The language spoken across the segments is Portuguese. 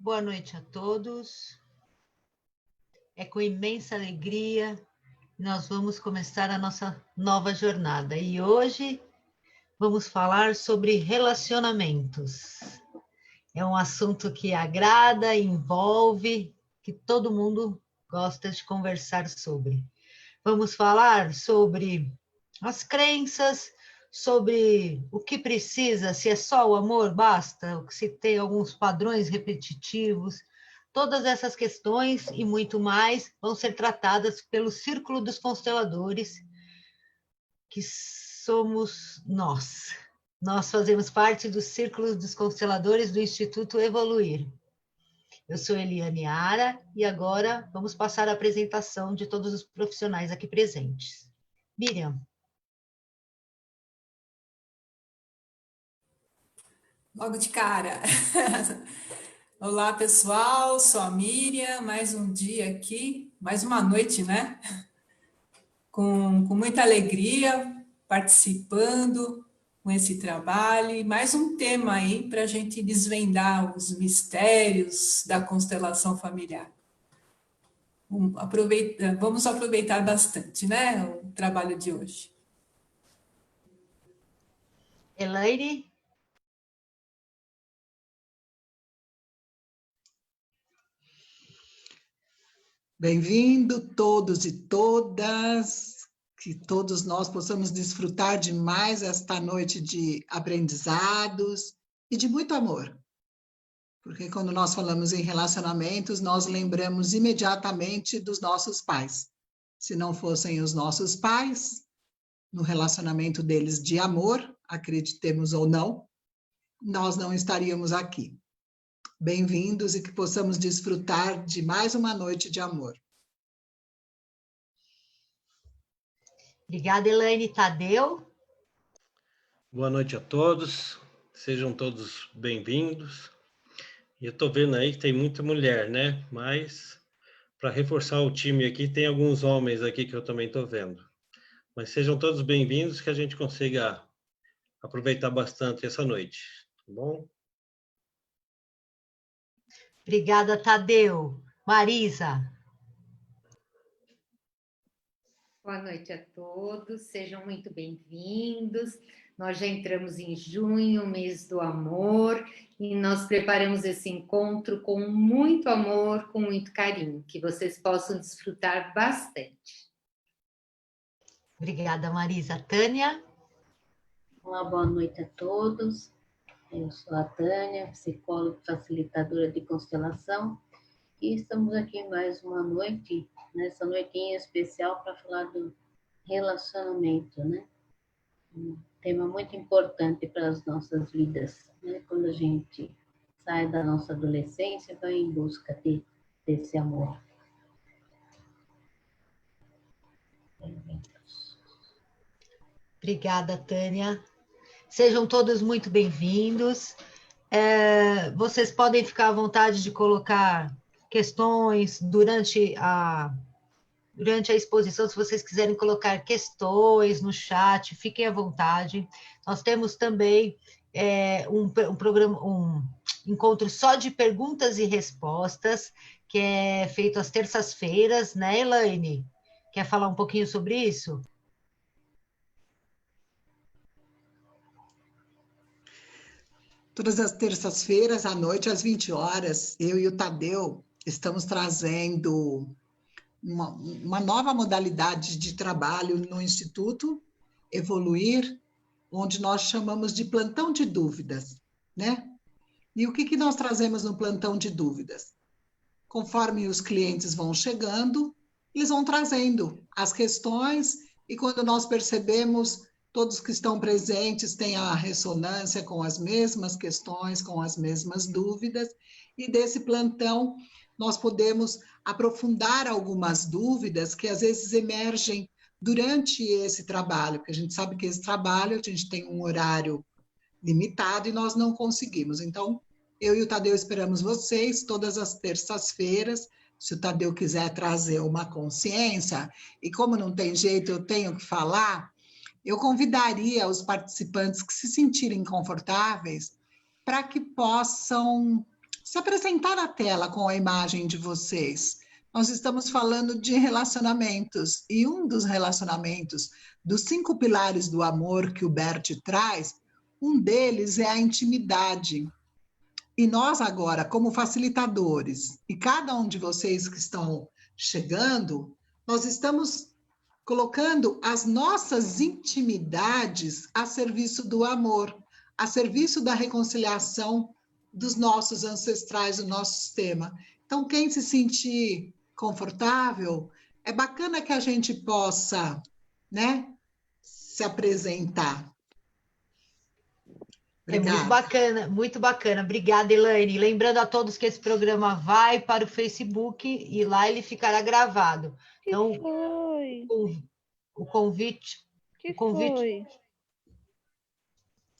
Boa noite a todos. É com imensa alegria que nós vamos começar a nossa nova jornada. E hoje vamos falar sobre relacionamentos. É um assunto que agrada, envolve, que todo mundo gosta de conversar sobre. Vamos falar sobre as crenças, sobre o que precisa, se é só o amor, basta, se tem alguns padrões repetitivos. Todas essas questões e muito mais vão ser tratadas pelo Círculo dos Consteladores, que somos nós. Nós fazemos parte do Círculo dos Consteladores do Instituto Evoluir. Eu sou Eliane Ara e agora vamos passar a apresentação de todos os profissionais aqui presentes. Miriam. Logo de cara. Olá, pessoal, sou a Miriam, mais um dia aqui, mais uma noite, né? Com muita alegria, participando com esse trabalho, e mais um tema aí para a gente desvendar os mistérios da constelação familiar. Vamos aproveitar bastante, né, o trabalho de hoje. Elaine. Bem-vindo todos e todas, que todos nós possamos desfrutar de mais esta noite de aprendizados e de muito amor. Porque quando nós falamos em relacionamentos, nós lembramos imediatamente dos nossos pais. Se não fossem os nossos pais, no relacionamento deles de amor, acreditemos ou não, nós não estaríamos aqui. Bem-vindos e que possamos desfrutar de mais uma noite de amor. Obrigada, Elaine. Tadeu. Boa noite a todos, sejam todos bem-vindos. E eu estou vendo aí que tem muita mulher, né? Mas, para reforçar o time aqui, tem alguns homens aqui que eu também estou vendo. Mas sejam todos bem-vindos, que a gente consiga aproveitar bastante essa noite, tá bom? Obrigada, Tadeu. Marisa. Boa noite a todos, sejam muito bem-vindos. Nós já entramos em junho, mês do amor, e nós preparamos esse encontro com muito amor, com muito carinho, que vocês possam desfrutar bastante. Obrigada, Marisa. Tânia. Olá, boa noite a todos. Eu sou a Tânia, psicóloga e facilitadora de constelação, e estamos aqui mais uma noite, nessa noitinha especial para falar do relacionamento, né? Um tema muito importante para as nossas vidas, né? Quando a gente sai da nossa adolescência, vai em busca desse amor. Obrigada, Tânia. Sejam todos muito bem-vindos. Vocês podem ficar à vontade de colocar questões durante a exposição, se vocês quiserem colocar questões no chat, fiquem à vontade. Nós temos também um encontro só de perguntas e respostas, que é feito às terças-feiras, né, Elaine? Quer falar um pouquinho sobre isso? Todas as terças-feiras, à noite, às 20 horas, eu e o Tadeu estamos trazendo uma nova modalidade de trabalho no Instituto Evoluir, onde nós chamamos de plantão de dúvidas, né? E o que nós trazemos no plantão de dúvidas? Conforme os clientes vão chegando, eles vão trazendo as questões, e quando nós percebemos, todos que estão presentes têm a ressonância com as mesmas questões, com as mesmas dúvidas, e desse plantão nós podemos aprofundar algumas dúvidas que às vezes emergem durante esse trabalho, porque a gente sabe que esse trabalho, a gente tem um horário limitado e nós não conseguimos. Então, eu e o Tadeu esperamos vocês todas as terças-feiras. Se o Tadeu quiser trazer uma consciência, e como não tem jeito, eu tenho que falar, eu convidaria os participantes que se sentirem confortáveis para que possam se apresentar à tela com a imagem de vocês. Nós estamos falando de relacionamentos, e um dos relacionamentos, dos 5 pilares do amor que o Bert traz, um deles é a intimidade. E nós agora, como facilitadores, e cada um de vocês que estão chegando, nós estamos colocando as nossas intimidades a serviço do amor, a serviço da reconciliação dos nossos ancestrais, do nosso sistema. Então, quem se sentir confortável, é bacana que a gente possa, né, se apresentar. Obrigada. É muito bacana, muito bacana. Obrigada, Elaine. Lembrando a todos que esse programa vai para o Facebook e lá ele ficará gravado. Então, o convite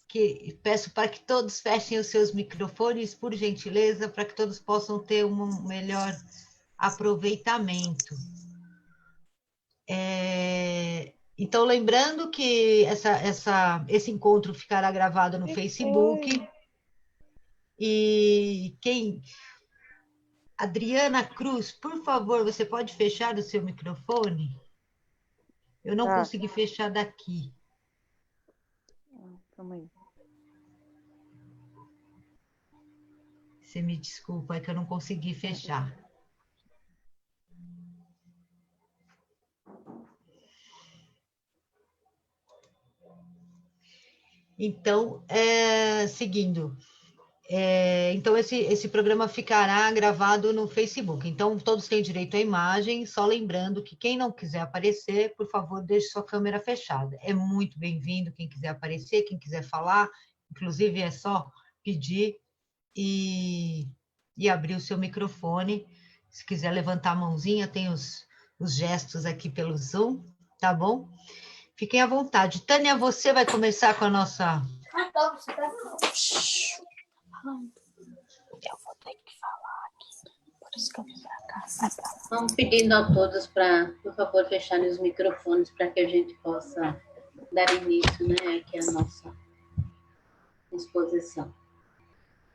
que peço para que todos fechem os seus microfones, por gentileza, para que todos possam ter um melhor aproveitamento. Então, lembrando que esse encontro ficará gravado no Facebook. E Adriana Cruz, por favor, você pode fechar o seu microfone? Eu não consegui fechar daqui. Calma aí. Você me desculpa, é que eu não consegui fechar. Então, seguindo. Então, esse programa ficará gravado no Facebook. Então, todos têm direito à imagem, só lembrando que quem não quiser aparecer, por favor, deixe sua câmera fechada. É muito bem-vindo quem quiser aparecer, quem quiser falar, inclusive é só pedir e abrir o seu microfone. Se quiser levantar a mãozinha, tem os gestos aqui pelo Zoom, tá bom? Fiquem à vontade. Tânia, você vai começar com a nossa... Eu vou ter que falar aqui, por isso que eu vim para cá. Vamos pedindo a todos para, por favor, fecharem os microfones para que a gente possa dar início, né, aqui à nossa exposição.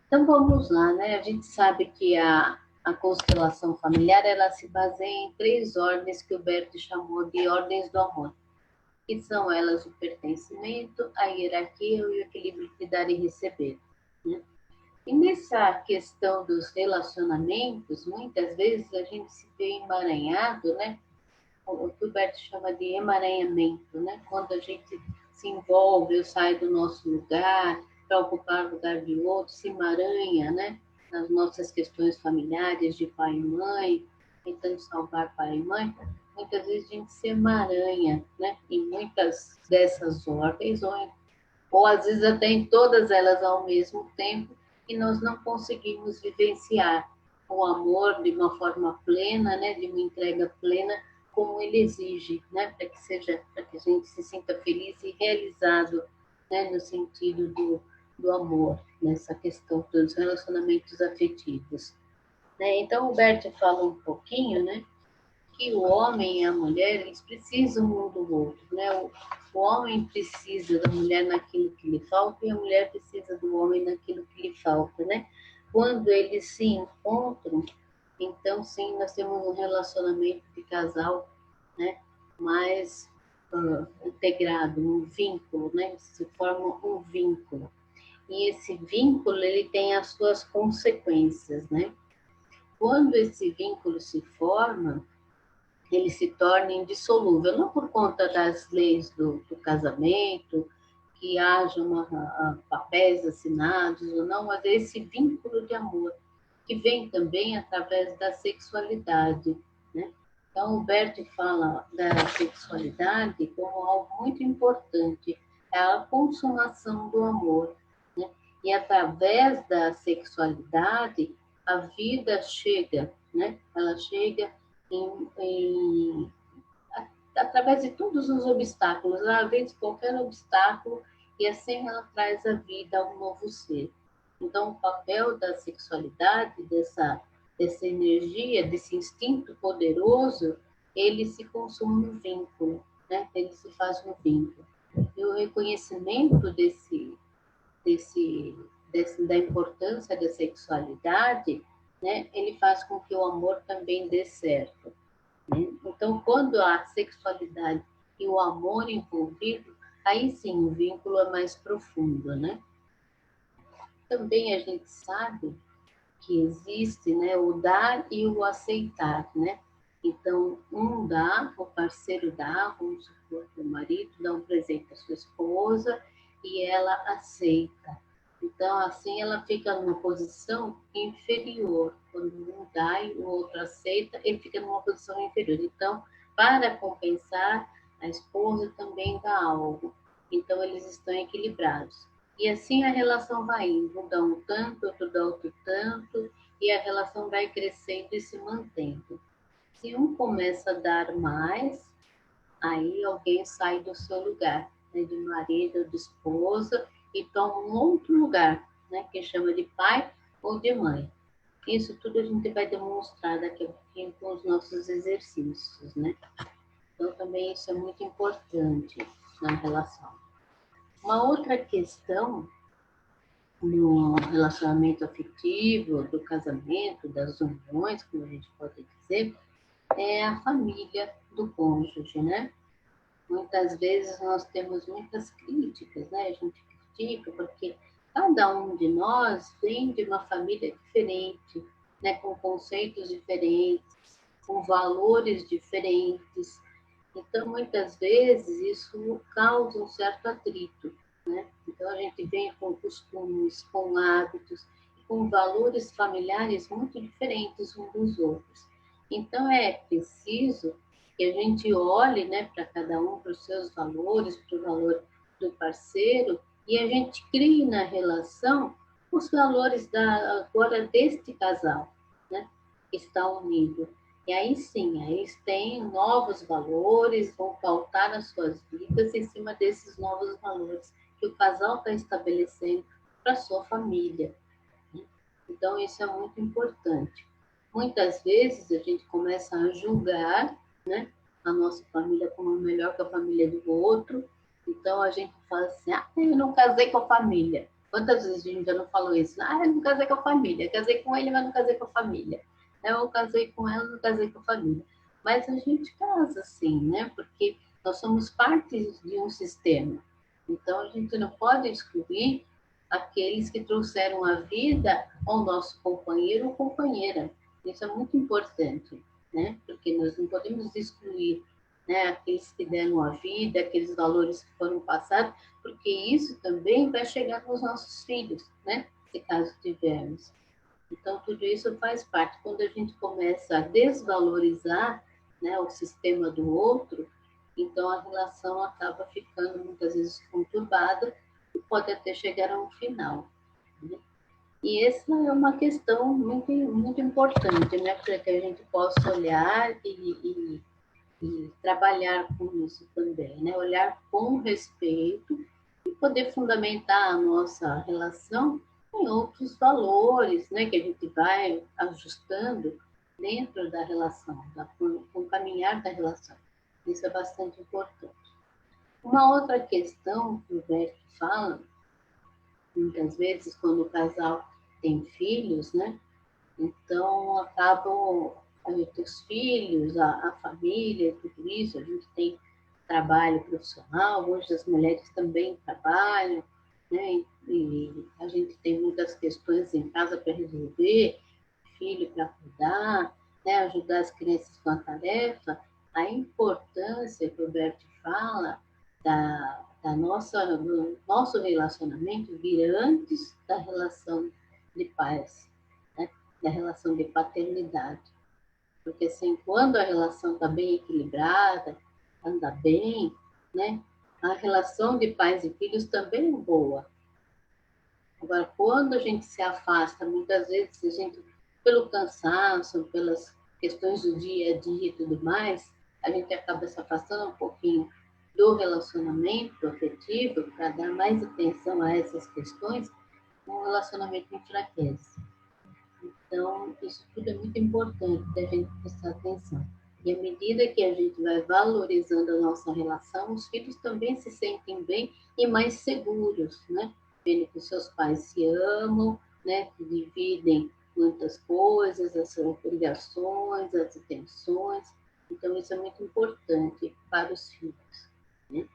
Então, vamos lá, né? A gente sabe que a constelação familiar, ela se baseia em 3 ordens que o Bert chamou de ordens do amor, que são elas o pertencimento, a hierarquia e o equilíbrio de dar e receber, né? E nessa questão dos relacionamentos, muitas vezes a gente se vê emaranhado, né? O que o Bert chama de emaranhamento, né? Quando a gente se envolve, eu saio do nosso lugar para ocupar o lugar de outro, se emaranha, né? Nas nossas questões familiares de pai e mãe, tentando salvar pai e mãe, muitas vezes a gente se emaranha, né? Em muitas dessas ordens, ou às vezes até em todas elas ao mesmo tempo, e nós não conseguimos vivenciar o amor de uma forma plena, né? De uma entrega plena, como ele exige, né? Para que a gente se sinta feliz e realizado, né? No sentido do amor, nessa questão dos relacionamentos afetivos, né? Então, o Bert fala um pouquinho, né? Que o homem e a mulher, eles precisam um do outro, né? O homem precisa da mulher naquilo que lhe falta e a mulher precisa do homem naquilo que lhe falta, né? Quando eles se encontram, então, sim, nós temos um relacionamento de casal, né? Mais integrado, um vínculo, né? Se forma um vínculo. E esse vínculo, ele tem as suas consequências, né? Quando esse vínculo se forma, ele se torna indissolúvel, não por conta das leis do casamento, que haja papéis assinados ou não, mas esse vínculo de amor, que vem também através da sexualidade, né? Então, o Bert fala da sexualidade como algo muito importante, é a consumação do amor, né? E através da sexualidade, a vida chega, né? Ela chega através de todos os obstáculos, ela vence qualquer obstáculo e assim ela traz a vida a um novo ser. Então, o papel da sexualidade, dessa energia, desse instinto poderoso, ele se consome no vínculo, né? Ele se faz no vínculo. E o reconhecimento desse da importância da sexualidade, né, ele faz com que o amor também dê certo, né? Então, quando há sexualidade e o amor envolvido, aí sim o vínculo é mais profundo, né? Também a gente sabe que existe, né, o dar e o aceitar, né? Então, um dá, o parceiro dá, vamos supor que o marido dá um presente à sua esposa e ela aceita. Então, assim, ela fica numa posição inferior. Quando um dá e o outro aceita, ele fica numa posição inferior. Então, para compensar, a esposa também dá algo. Então, eles estão equilibrados. E assim a relação vai indo. Um dá um tanto, outro dá outro tanto, e a relação vai crescendo e se mantendo. Se um começa a dar mais, aí alguém sai do seu lugar, né, de marido ou de esposa, e toma um outro lugar, né, que chama de pai ou de mãe. Isso tudo a gente vai demonstrar daqui a pouquinho com os nossos exercícios, né? Então, também isso é muito importante na relação. Uma outra questão no relacionamento afetivo, do casamento, das uniões, como a gente pode dizer, é a família do cônjuge, né? Muitas vezes nós temos muitas críticas, né? A gente critica porque cada um de nós vem de uma família diferente, né? Com conceitos diferentes, com valores diferentes. Então, muitas vezes, isso causa um certo atrito, né? Então, a gente vem com costumes, com hábitos, com valores familiares muito diferentes uns dos outros. Então, é preciso que a gente olhe, né, para cada um, para os seus valores, para o valor do parceiro, e a gente crie na relação os valores agora deste casal, né, que está unido. E aí sim, aí eles têm novos valores, vão pautar as suas vidas em cima desses novos valores que o casal está estabelecendo para a sua família. Então, isso é muito importante. Muitas vezes a gente começa a julgar, né, a nossa família como melhor que a família do outro. Então, a gente fala assim, eu não casei com a família. Quantas vezes a gente já não falou isso? Eu não casei com a família. Casei com ele, mas não casei com a família. Eu casei com ela, não casei com a família. Mas a gente casa assim, né? Porque nós somos parte de um sistema. Então, a gente não pode excluir aqueles que trouxeram a vida ao nosso companheiro ou companheira. Isso é muito importante, né? Porque nós não podemos excluir, né, aqueles que deram a vida, aqueles valores que foram passados, porque isso também vai chegar nos nossos filhos, né? Se caso tivermos. Então, tudo isso faz parte. Quando a gente começa a desvalorizar, né, o sistema do outro, então a relação acaba ficando muitas vezes conturbada e pode até chegar a um final, né? E essa é uma questão muito, muito importante, né, para que a gente possa olhar e trabalhar com isso também, né? Olhar com respeito e poder fundamentar a nossa relação em outros valores, né, que a gente vai ajustando dentro da relação, com o caminhar da relação. Isso é bastante importante. Uma outra questão que o Bert fala, muitas vezes, quando o casal tem filhos, né? Então, acabam os filhos, a família, tudo isso. A gente tem trabalho profissional, hoje as mulheres também trabalham, né? E a gente tem muitas questões em casa para resolver, filho para cuidar, né? Ajudar as crianças com a tarefa. A importância que o Bert fala do nosso relacionamento vir antes da relação de pais, né? Da relação de paternidade. Porque assim, quando a relação está bem equilibrada, anda bem, né? A relação de pais e filhos também é boa. Agora, quando a gente se afasta, muitas vezes a gente, pelo cansaço, pelas questões do dia a dia e tudo mais, a gente acaba se afastando um pouquinho do relacionamento afetivo para dar mais atenção a essas questões, o relacionamento enfraquece. Então, isso tudo é muito importante da gente prestar atenção. E à medida que a gente vai valorizando a nossa relação, os filhos também se sentem bem e mais seguros, né? vendo que os seus pais se amam, né? Que dividem muitas coisas, as obrigações, as intenções. Então, isso é muito importante para os filhos, né?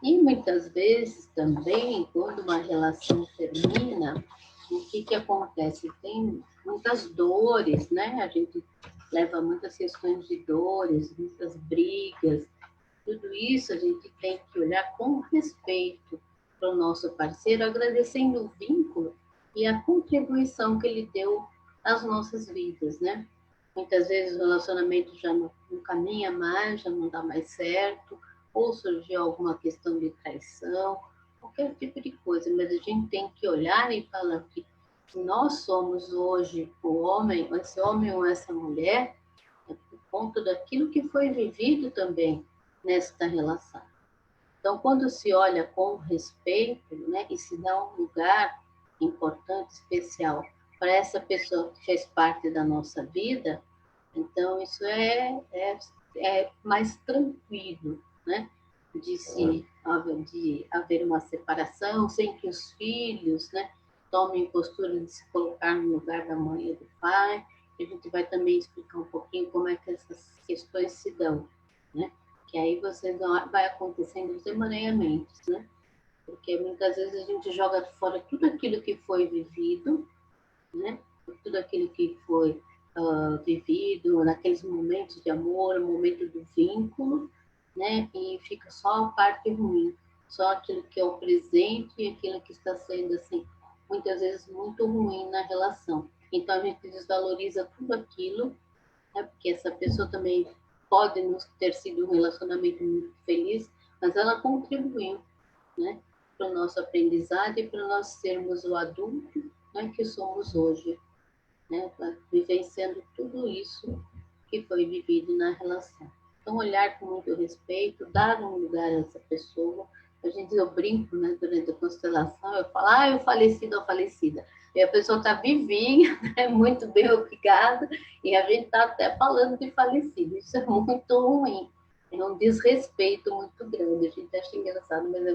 E muitas vezes também, quando uma relação termina, o que acontece? Tem muitas dores, né? A gente leva muitas questões de dores, muitas brigas. Tudo isso a gente tem que olhar com respeito para o nosso parceiro, agradecendo o vínculo e a contribuição que ele deu às nossas vidas, né? Muitas vezes o relacionamento já não caminha mais, já não dá mais certo, ou surgiu alguma questão de traição, qualquer tipo de coisa, mas a gente tem que olhar e falar que nós somos hoje o homem, esse homem ou essa mulher, é por conta daquilo que foi vivido também nesta relação. Então, quando se olha com respeito, né, e se dá um lugar importante, especial, para essa pessoa que fez parte da nossa vida, então isso é mais tranquilo, né? De haver uma separação sem que os filhos, né, tomem postura de se colocar no lugar da mãe e do pai. A gente vai também explicar um pouquinho como é que essas questões se dão, né? Que aí vai acontecendo os emaranhamentos, né? Porque muitas vezes a gente joga fora tudo aquilo que foi vivido, né? Tudo aquilo que foi vivido naqueles momentos de amor, o momento do vínculo, né? E fica só a parte ruim, só aquilo que é o presente e aquilo que está sendo, assim, muitas vezes muito ruim na relação. Então a gente desvaloriza tudo aquilo, né? Porque essa pessoa também pode não ter sido um relacionamento muito feliz, mas ela contribuiu, né? Para o nosso aprendizado e para nós sermos o adulto, né, que somos hoje, né? Vivenciando tudo isso que foi vivido na relação. Então, olhar com muito respeito, dar um lugar a essa pessoa. Eu brinco, né, durante a constelação, eu falo, o falecido ou falecida. E a pessoa está vivinha, né, muito bem, obrigada, e a gente está até falando de falecido. Isso é muito ruim. É um desrespeito muito grande. A gente acha engraçado, mas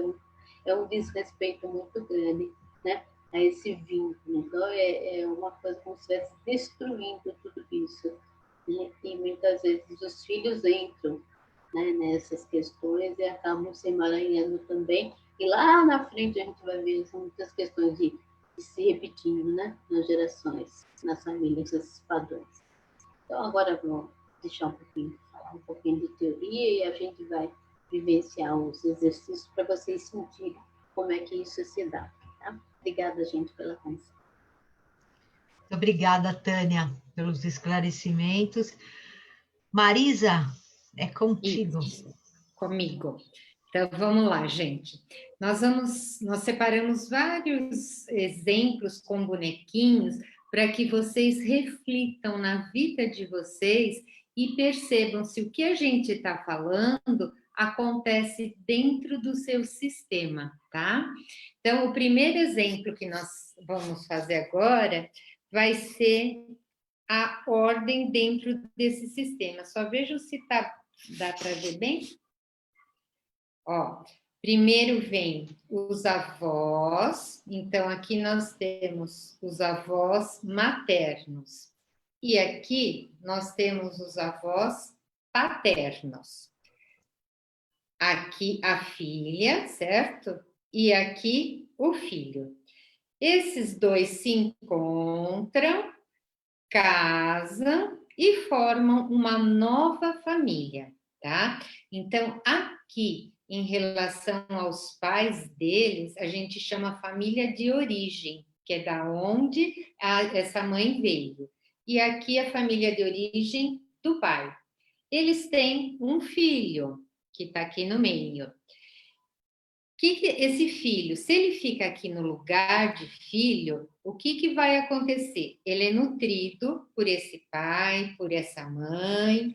é um desrespeito muito grande, né, a esse vínculo. Então, é uma coisa como se estivesse destruindo tudo isso, né? E muitas vezes os filhos entram, né, nessas questões e acabam se emaranhando também. E lá na frente a gente vai ver muitas questões de se repetindo, né, nas gerações, nas famílias, esses padrões. Então, agora vamos deixar falar um pouquinho de teoria e a gente vai vivenciar os exercícios para vocês sentirem como é que isso se dá. Tá? Obrigada, gente, pela atenção. Obrigada, Tânia, pelos esclarecimentos. Marisa, é contigo. Isso, comigo. Então, vamos lá, gente. Nós separamos vários exemplos com bonequinhos para que vocês reflitam na vida de vocês e percebam se o que a gente está falando acontece dentro do seu sistema, tá? Então, o primeiro exemplo que nós vamos fazer agora vai ser a ordem dentro desse sistema. Só vejam se dá para ver bem. Ó, primeiro vem os avós, então aqui nós temos os avós maternos. E aqui nós temos os avós paternos. Aqui a filha, certo? E aqui o filho. Esses dois se encontram, casam e formam uma nova família, tá? Então, aqui, em relação aos pais deles, a gente chama família de origem, que é da onde essa mãe veio. E aqui a família de origem do pai. Eles têm um filho, que está aqui no meio. Esse filho, se ele fica aqui no lugar de filho, o que vai acontecer? Ele é nutrido por esse pai, por essa mãe,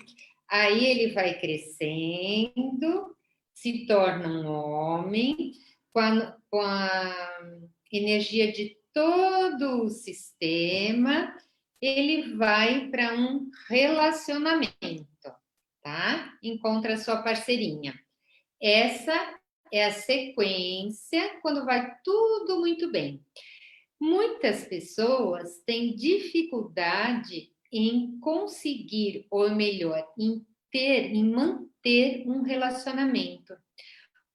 aí ele vai crescendo, se torna um homem, com a energia de todo o sistema, ele vai para um relacionamento, tá? Encontra a sua parceirinha. Essa é a sequência, quando vai tudo muito bem. Muitas pessoas têm dificuldade em conseguir, ou melhor, em manter um relacionamento.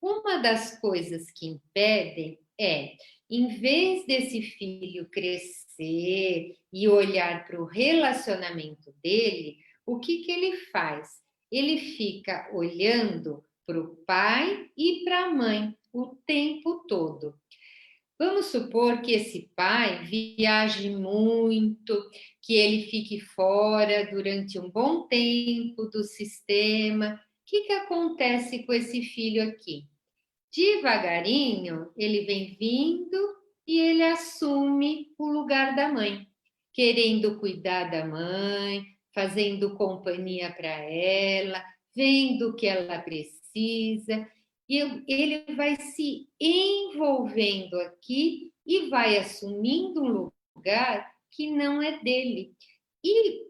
Uma das coisas que impedem é, em vez desse filho crescer e olhar para o relacionamento dele, o que ele faz? Ele fica olhando para o pai e para a mãe o tempo todo. Vamos supor que esse pai viaje muito, que ele fique fora durante um bom tempo do sistema. O que acontece com esse filho aqui? Devagarinho, ele vem vindo e ele assume o lugar da mãe, querendo cuidar da mãe, fazendo companhia para ela, vendo o que ela precisa, e ele vai se envolvendo aqui e vai assumindo um lugar que não é dele. E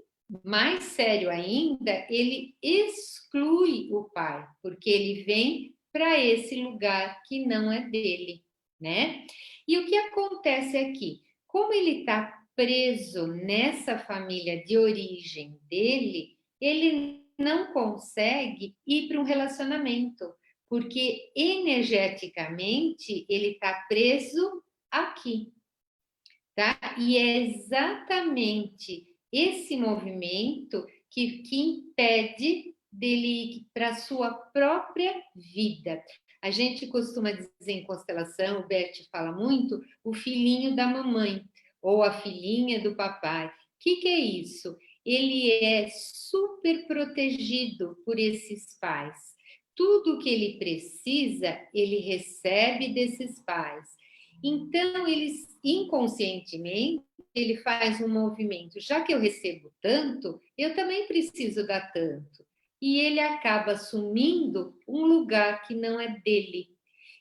mais sério ainda, ele exclui o pai, porque ele vem para esse lugar que não é dele, né? E o que acontece aqui? Como ele está preso nessa família de origem dele, ele não consegue ir para um relacionamento, porque energeticamente ele está preso aqui, tá? E é exatamente esse movimento que impede dele ir para a sua própria vida. A gente costuma dizer em constelação, o Bert fala muito, o filhinho da mamãe ou a filhinha do papai. O que é isso? Ele é super protegido por esses pais. Tudo que ele precisa, ele recebe desses pais. Então, eles inconscientemente, ele faz um movimento. Já que eu recebo tanto, eu também preciso dar tanto. E ele acaba assumindo um lugar que não é dele.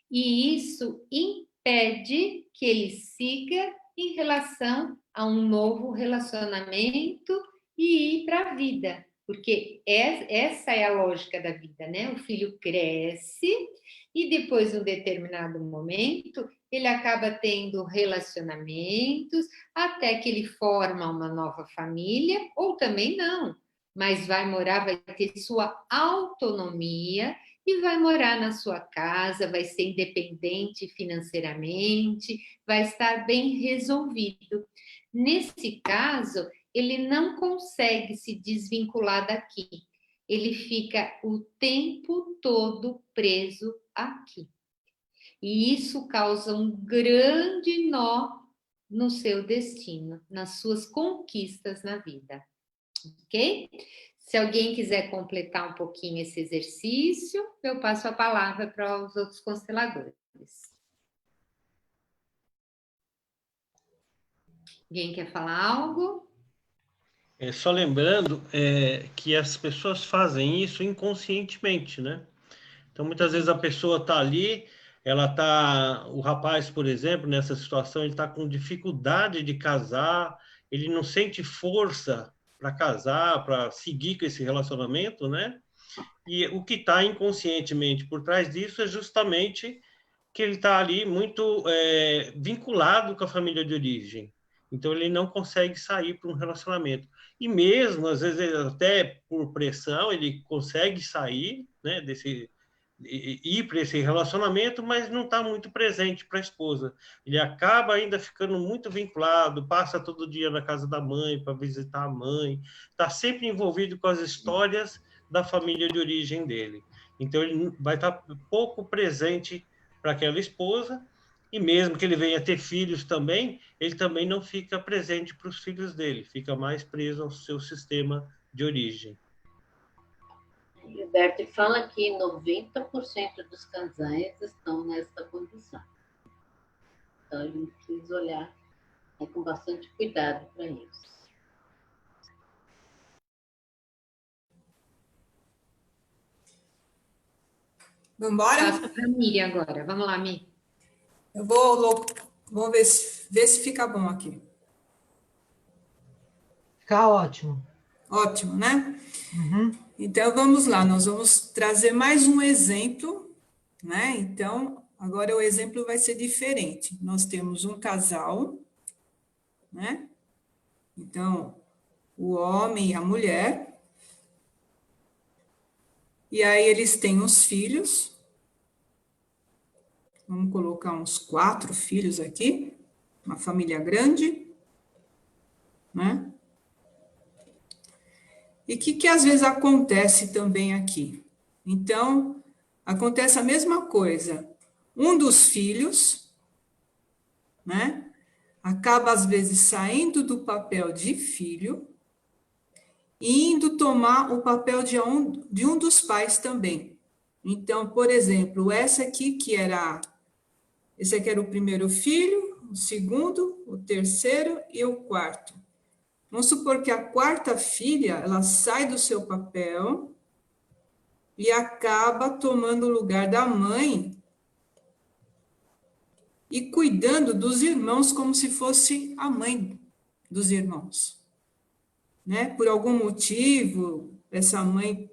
E isso impede que ele siga em relação a um novo relacionamento e ir para a vida. Porque essa é a lógica da vida, né? O filho cresce e depois, em um determinado momento, ele acaba tendo relacionamentos até que ele forma uma nova família, ou também não, mas vai morar, vai ter sua autonomia e vai morar na sua casa, vai ser independente financeiramente, vai estar bem resolvido. Nesse caso, ele não consegue se desvincular daqui. Ele fica o tempo todo preso aqui. E isso causa um grande nó no seu destino, nas suas conquistas na vida. Ok? Se alguém quiser completar um pouquinho esse exercício, eu passo a palavra para os outros consteladores. Alguém quer falar algo? Só lembrando que as pessoas fazem isso inconscientemente, né? Então, muitas vezes a pessoa está ali, o rapaz, por exemplo, nessa situação, ele está com dificuldade de casar, ele não sente força para casar, para seguir com esse relacionamento, né? E o que está inconscientemente por trás disso é justamente que ele está ali muito vinculado com a família de origem. Então, ele não consegue sair para um relacionamento. E mesmo, às vezes, até por pressão, ele consegue sair, né, ir para esse relacionamento, mas não está muito presente para a esposa. Ele acaba ainda ficando muito vinculado, passa todo dia na casa da mãe para visitar a mãe, está sempre envolvido com as histórias da família de origem dele. Então, ele vai estar pouco presente para aquela esposa, e mesmo que ele venha ter filhos também, ele também não fica presente para os filhos dele, fica mais preso ao seu sistema de origem. Gilberto fala que 90% dos casais estão nessa condição. Então, a gente precisa olhar com bastante cuidado para isso. Vamos embora? Passa para a Miriam agora. Vamos lá, Mi. Eu vamos ver se fica bom aqui. Fica ótimo. Ótimo, né? Uhum. Então, vamos lá. Nós vamos trazer mais um exemplo né? Então, agora o exemplo vai ser diferente. Nós temos um casal, né? Então, o homem e a mulher, e aí eles têm os filhos, vamos colocar uns 4 filhos aqui, uma família grande, né? E o que às vezes acontece também aqui? Então, acontece a mesma coisa. Um dos filhos, né? Acaba às vezes saindo do papel de filho e indo tomar o papel de um dos pais também. Então, por exemplo, esse aqui era o primeiro filho, o segundo, o terceiro e o quarto. Vamos supor que a quarta filha, ela sai do seu papel e acaba tomando o lugar da mãe e cuidando dos irmãos como se fosse a mãe dos irmãos, né? Por algum motivo, essa mãe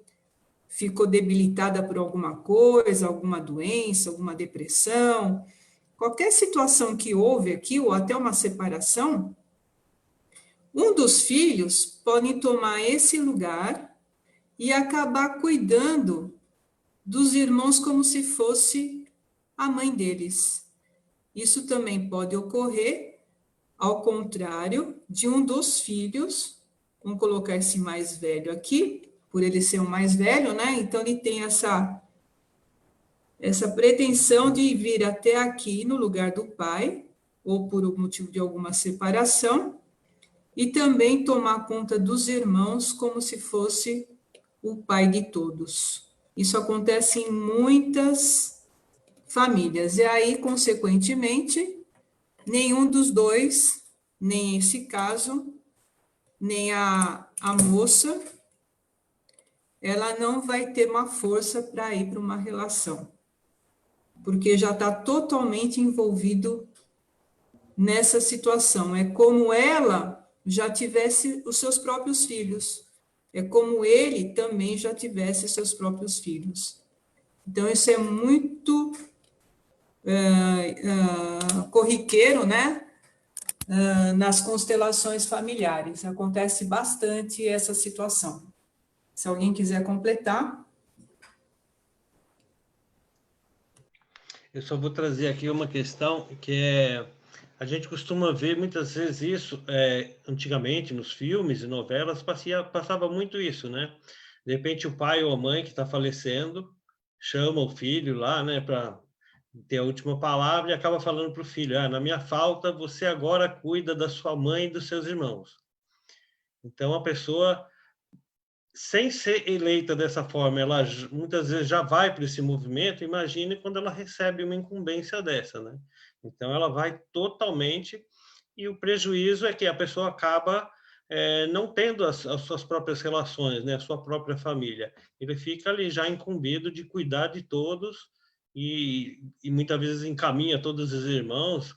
ficou debilitada por alguma coisa, alguma doença, alguma depressão, qualquer situação que houve aqui, ou até uma separação, um dos filhos pode tomar esse lugar e acabar cuidando dos irmãos como se fosse a mãe deles. Isso também pode ocorrer ao contrário de um dos filhos, vamos colocar esse mais velho aqui, por ele ser o mais velho, né? Então ele tem essa pretensão de vir até aqui no lugar do pai, ou por motivo de alguma separação, e também tomar conta dos irmãos como se fosse o pai de todos. Isso acontece em muitas famílias, e aí, consequentemente, nenhum dos dois, nem esse caso, nem a moça, ela não vai ter uma força para ir para uma relação, porque já está totalmente envolvido nessa situação. É como ela já tivesse os seus próprios filhos, é como ele também já tivesse seus próprios filhos. Então, isso é muito corriqueiro, né? Nas constelações familiares. Acontece bastante essa situação. Se alguém quiser completar. Eu só vou trazer aqui uma questão que a gente costuma ver muitas vezes isso, antigamente nos filmes e novelas passava muito isso, né? De repente o pai ou a mãe que está falecendo chama o filho lá, né, para ter a última palavra e acaba falando para o filho: na minha falta você agora cuida da sua mãe e dos seus irmãos. Então a pessoa, sem ser eleita dessa forma, ela muitas vezes já vai para esse movimento. Imagine quando ela recebe uma incumbência dessa, né? Então ela vai totalmente, e o prejuízo é que a pessoa acaba não tendo as suas próprias relações, né? A sua própria família. Ele fica ali já incumbido de cuidar de todos e muitas vezes encaminha todos os irmãos,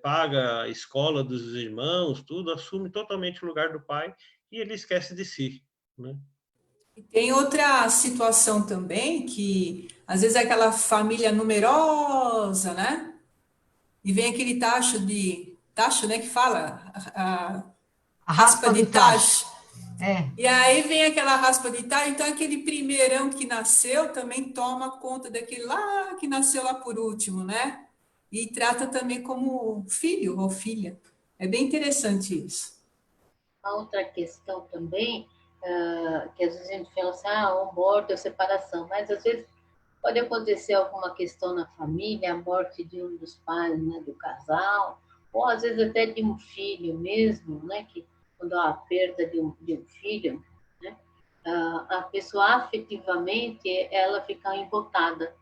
paga a escola dos irmãos, tudo, assume totalmente o lugar do pai e ele esquece de si, né? E tem outra situação também, que às vezes é aquela família numerosa, né? E vem aquele tacho, né, que fala, a A raspa raspa de do tacho. tacho. É, E aí vem aquela raspa de tacho, então aquele primeirão que nasceu também toma conta daquele lá que nasceu lá por último, né? E trata também como filho ou filha. É bem interessante isso. A outra questão também, que às vezes a gente fala assim, ou morte ou separação, mas às vezes pode acontecer alguma questão na família, a morte de um dos pais, né, do casal, ou às vezes até de um filho mesmo, né, que quando há a perda de um filho, né, a pessoa afetivamente, ela fica embotada,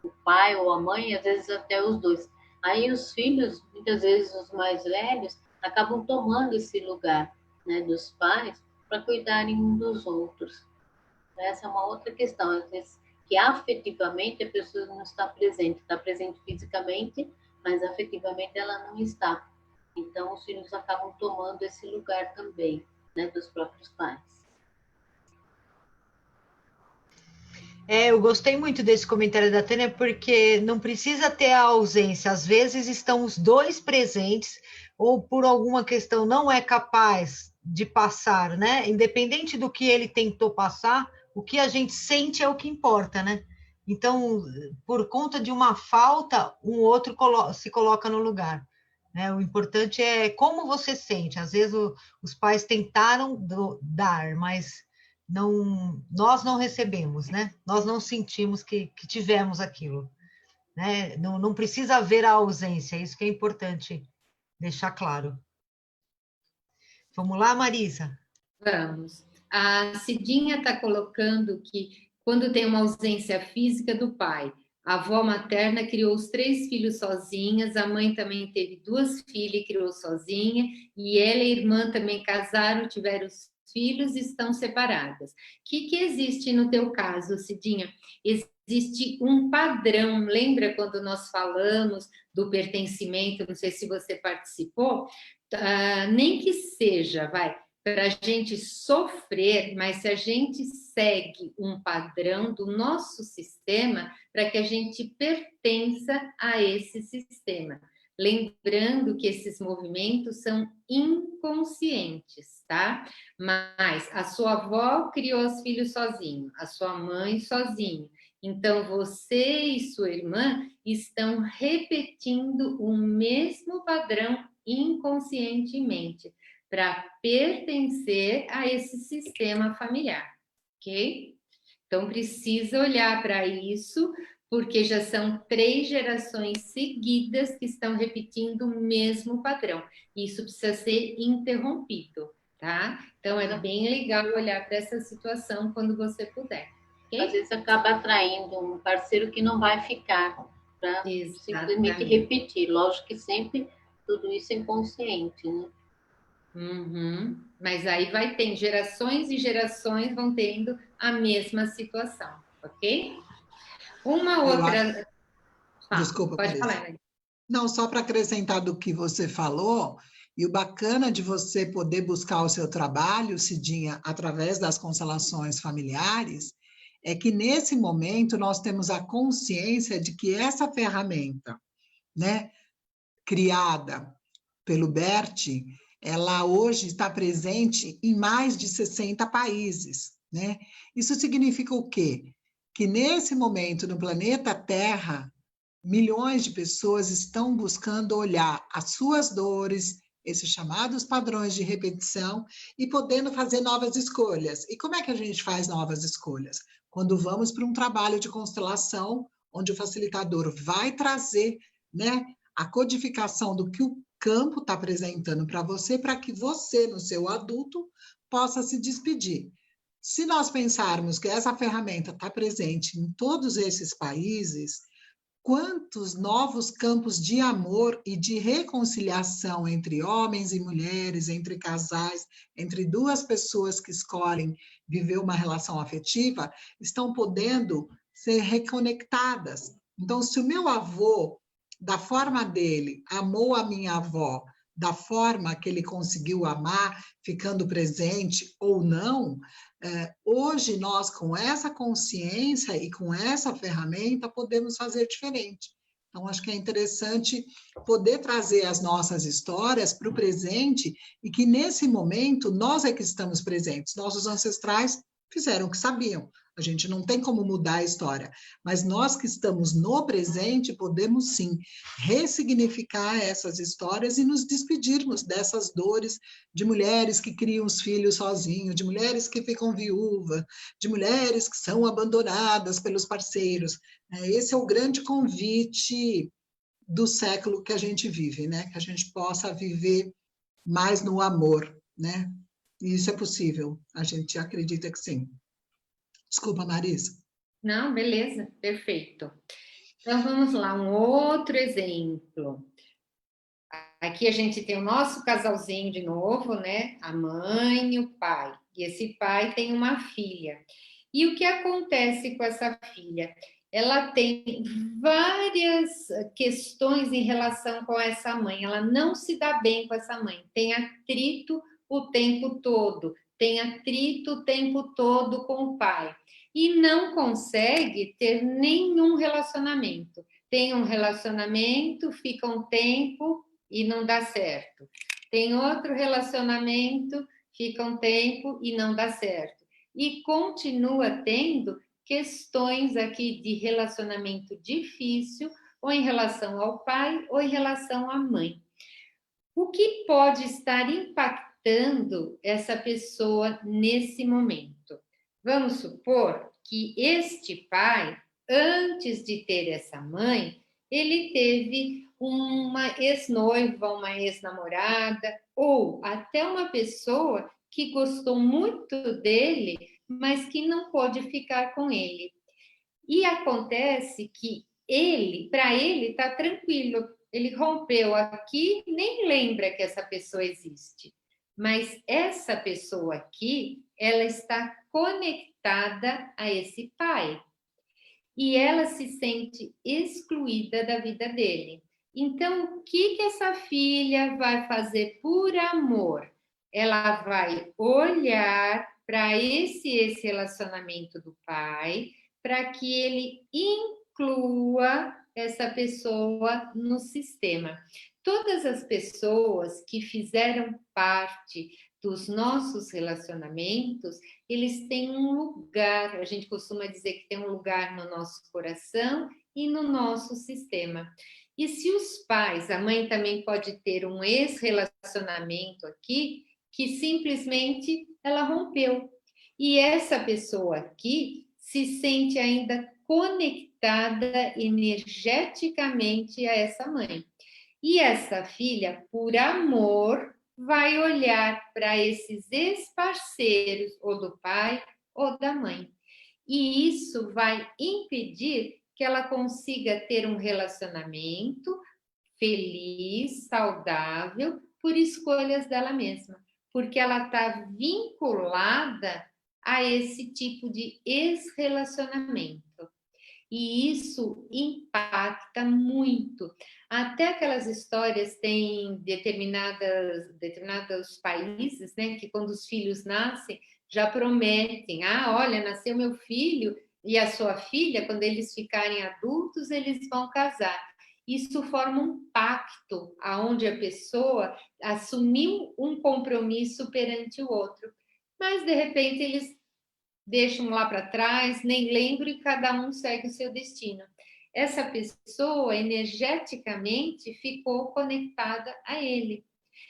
o pai ou a mãe, às vezes até os dois. Aí os filhos, muitas vezes os mais velhos, acabam tomando esse lugar, né, dos pais para cuidarem um dos outros. Essa é uma outra questão, às vezes, que afetivamente a pessoa não está presente fisicamente, mas afetivamente ela não está. Então, os filhos acabam tomando esse lugar também, né, dos próprios pais. Eu gostei muito desse comentário da Tânia, porque não precisa ter a ausência. Às vezes estão os dois presentes, ou por alguma questão não é capaz de passar, né? Independente do que ele tentou passar, o que a gente sente é o que importa, né? Então, por conta de uma falta, um outro se coloca no lugar, né? O importante é como você sente. Às vezes os pais tentaram dar, mas nós não recebemos, né? Nós não sentimos que tivemos aquilo, né? Não precisa haver a ausência, isso que é importante deixar claro. Vamos lá, Marisa? Vamos. A Cidinha está colocando que quando tem uma ausência física do pai, a avó materna criou os 3 filhos sozinhas, a mãe também teve 2 filhas e criou sozinha, e ela e a irmã também casaram, tiveram os filhos e estão separadas. O que existe no teu caso, Cidinha? Existe um padrão, lembra quando nós falamos do pertencimento, não sei se você participou, nem que seja, para a gente sofrer, mas se a gente segue um padrão do nosso sistema, para que a gente pertença a esse sistema. Lembrando que esses movimentos são inconscientes, tá? Mas a sua avó criou os filhos sozinho, a sua mãe sozinho. Então, você e sua irmã estão repetindo o mesmo padrão inconscientemente para pertencer a esse sistema familiar, ok? Então, precisa olhar para isso, porque já são 3 gerações seguidas que estão repetindo o mesmo padrão. Isso precisa ser interrompido, tá? Então, é bem legal olhar para essa situação quando você puder. Okay? Às vezes acaba atraindo um parceiro que não vai ficar para simplesmente repetir. Lógico que sempre tudo isso é inconsciente, né? Uhum. Mas aí vai ter gerações e gerações vão tendo a mesma situação, ok? Uma outra... Desculpa, pode Marisa. falar. Não, só para acrescentar do que você falou, e o bacana de você poder buscar o seu trabalho, Cidinha, através das constelações familiares, é que nesse momento nós temos a consciência de que essa ferramenta, né, criada pelo Bert, ela hoje está presente em mais de 60 países, né? Isso significa o quê? Que nesse momento no planeta Terra, milhões de pessoas estão buscando olhar as suas dores, esses chamados padrões de repetição, e podendo fazer novas escolhas. E como é que a gente faz novas escolhas? Quando vamos para um trabalho de constelação, onde o facilitador vai trazer, né, a codificação do que o campo está apresentando para que você, no seu adulto, possa se despedir. Se nós pensarmos que essa ferramenta está presente em todos esses países, quantos novos campos de amor e de reconciliação entre homens e mulheres, entre casais, entre 2 pessoas que escolhem viver uma relação afetiva, estão podendo ser reconectadas. Então, se o meu avô, da forma dele, amou a minha avó, da forma que ele conseguiu amar, ficando presente ou não, hoje nós, com essa consciência e com essa ferramenta, podemos fazer diferente. Então, acho que é interessante poder trazer as nossas histórias para o presente e que, nesse momento, nós é que estamos presentes. Nossos ancestrais fizeram o que sabiam. A gente não tem como mudar a história, mas nós que estamos no presente podemos sim ressignificar essas histórias e nos despedirmos dessas dores de mulheres que criam os filhos sozinhos, de mulheres que ficam viúvas, de mulheres que são abandonadas pelos parceiros. Esse é o grande convite do século que a gente vive, né? Que a gente possa viver mais no amor, né? E isso é possível, a gente acredita que sim. Desculpa, Marisa. Não, beleza, perfeito. Então, vamos lá, um outro exemplo. Aqui a gente tem o nosso casalzinho de novo, né? A mãe e o pai. E esse pai tem uma filha. E o que acontece com essa filha? Ela tem várias questões em relação com essa mãe. Ela não se dá bem com essa mãe. Tem atrito o tempo todo. Tem atrito o tempo todo com o pai. e não consegue ter nenhum relacionamento. Tem um relacionamento, fica um tempo e não dá certo. Tem outro relacionamento, fica um tempo e não dá certo. E continua tendo questões aqui de relacionamento difícil, ou em relação ao pai, ou em relação à mãe. O que pode estar impactando essa pessoa nesse momento? Vamos supor que este pai, antes de ter essa mãe, ele teve uma ex-noiva, uma ex-namorada, ou até uma pessoa que gostou muito dele, mas que não pôde ficar com ele. E acontece que para ele, está tranquilo. Ele rompeu aqui, nem lembra que essa pessoa existe. Mas essa pessoa aqui, ela está conectada a esse pai. E ela se sente excluída da vida dele. Então, o que essa filha vai fazer por amor? Ela vai olhar para esse relacionamento do pai, para que ele inclua essa pessoa no sistema. Todas as pessoas que fizeram parte dos nossos relacionamentos, eles têm um lugar, a gente costuma dizer que tem um lugar no nosso coração e no nosso sistema. E se os pais, a mãe também pode ter um ex-relacionamento aqui, que simplesmente ela rompeu. E essa pessoa aqui se sente ainda conectada energeticamente a essa mãe. E essa filha, por amor, vai olhar para esses ex-parceiros, ou do pai ou da mãe. E isso vai impedir que ela consiga ter um relacionamento feliz, saudável, por escolhas dela mesma. Porque ela está vinculada a esse tipo de ex-relacionamento. E isso impacta muito. Até aquelas histórias têm determinados países, né, que quando os filhos nascem, já prometem, olha, nasceu meu filho e a sua filha, quando eles ficarem adultos, eles vão casar. Isso forma um pacto, onde a pessoa assumiu um compromisso perante o outro. Mas, de repente, eles deixam lá para trás, nem lembro, e cada um segue o seu destino. Essa pessoa, energeticamente, ficou conectada a ele.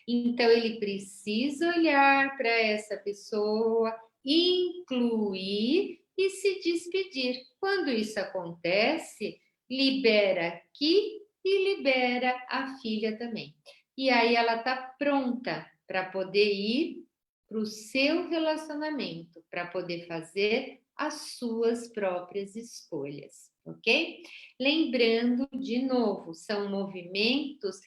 Então, ele precisa olhar para essa pessoa, incluir e se despedir. Quando isso acontece, libera aqui e libera a filha também. E aí ela está pronta para poder ir para o seu relacionamento, para poder fazer as suas próprias escolhas, ok? Lembrando, de novo, são movimentos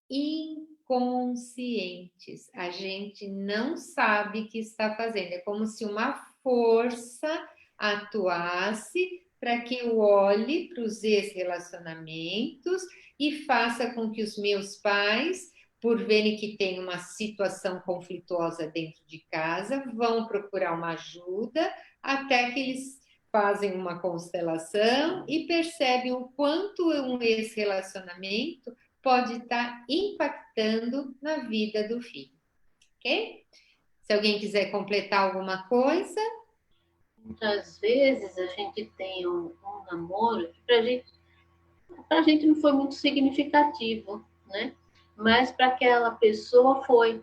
inconscientes. A gente não sabe que está fazendo. É como se uma força atuasse para que eu olhe para os ex-relacionamentos e faça com que os meus pais, por verem que tem uma situação conflituosa dentro de casa, vão procurar uma ajuda até que eles fazem uma constelação e percebem o quanto esse relacionamento pode estar impactando na vida do filho, ok? Se alguém quiser completar alguma coisa. Muitas vezes a gente tem um namoro que pra gente não foi muito significativo, né? Mas para aquela pessoa foi,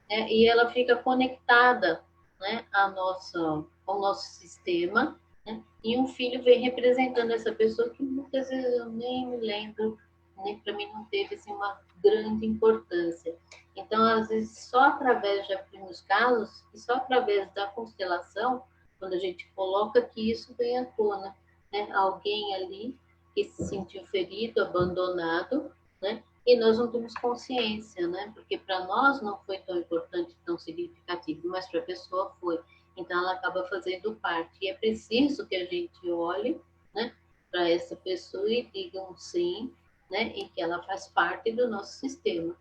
né? E ela fica conectada, né, ao nosso sistema, né? E um filho vem representando essa pessoa que muitas vezes eu nem me lembro, nem para mim não teve assim, uma grande importância. Então, às vezes, só através de alguns casos, e só através da constelação, quando a gente coloca que isso vem à tona, né? Alguém ali que se sentiu ferido, abandonado, né? E nós não temos consciência, né? Porque para nós não foi tão importante, tão significativo, mas para a pessoa foi. Então ela acaba fazendo parte. E é preciso que a gente olhe, né, para essa pessoa e diga um sim, né? E que ela faz parte do nosso sistema,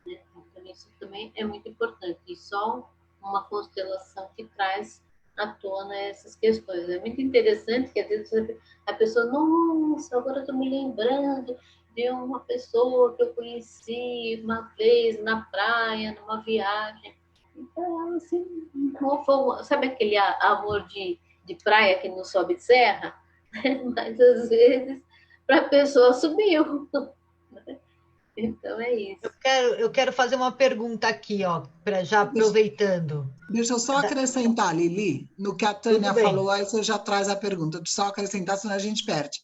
né? Então isso também é muito importante. E só uma constelação que traz à tona essas questões. É muito interessante que às vezes a pessoa, nossa, agora estou me lembrando de uma pessoa que eu conheci uma vez na praia, numa viagem. Então, assim, sabe aquele amor de praia que não sobe serra? Mas às vezes para a pessoa subiu. Então é isso. Eu quero fazer uma pergunta aqui, ó, já aproveitando. Deixa eu só acrescentar, Lili, no que a Tânia falou, aí você já traz a pergunta. Deixa eu só acrescentar, senão a gente perde.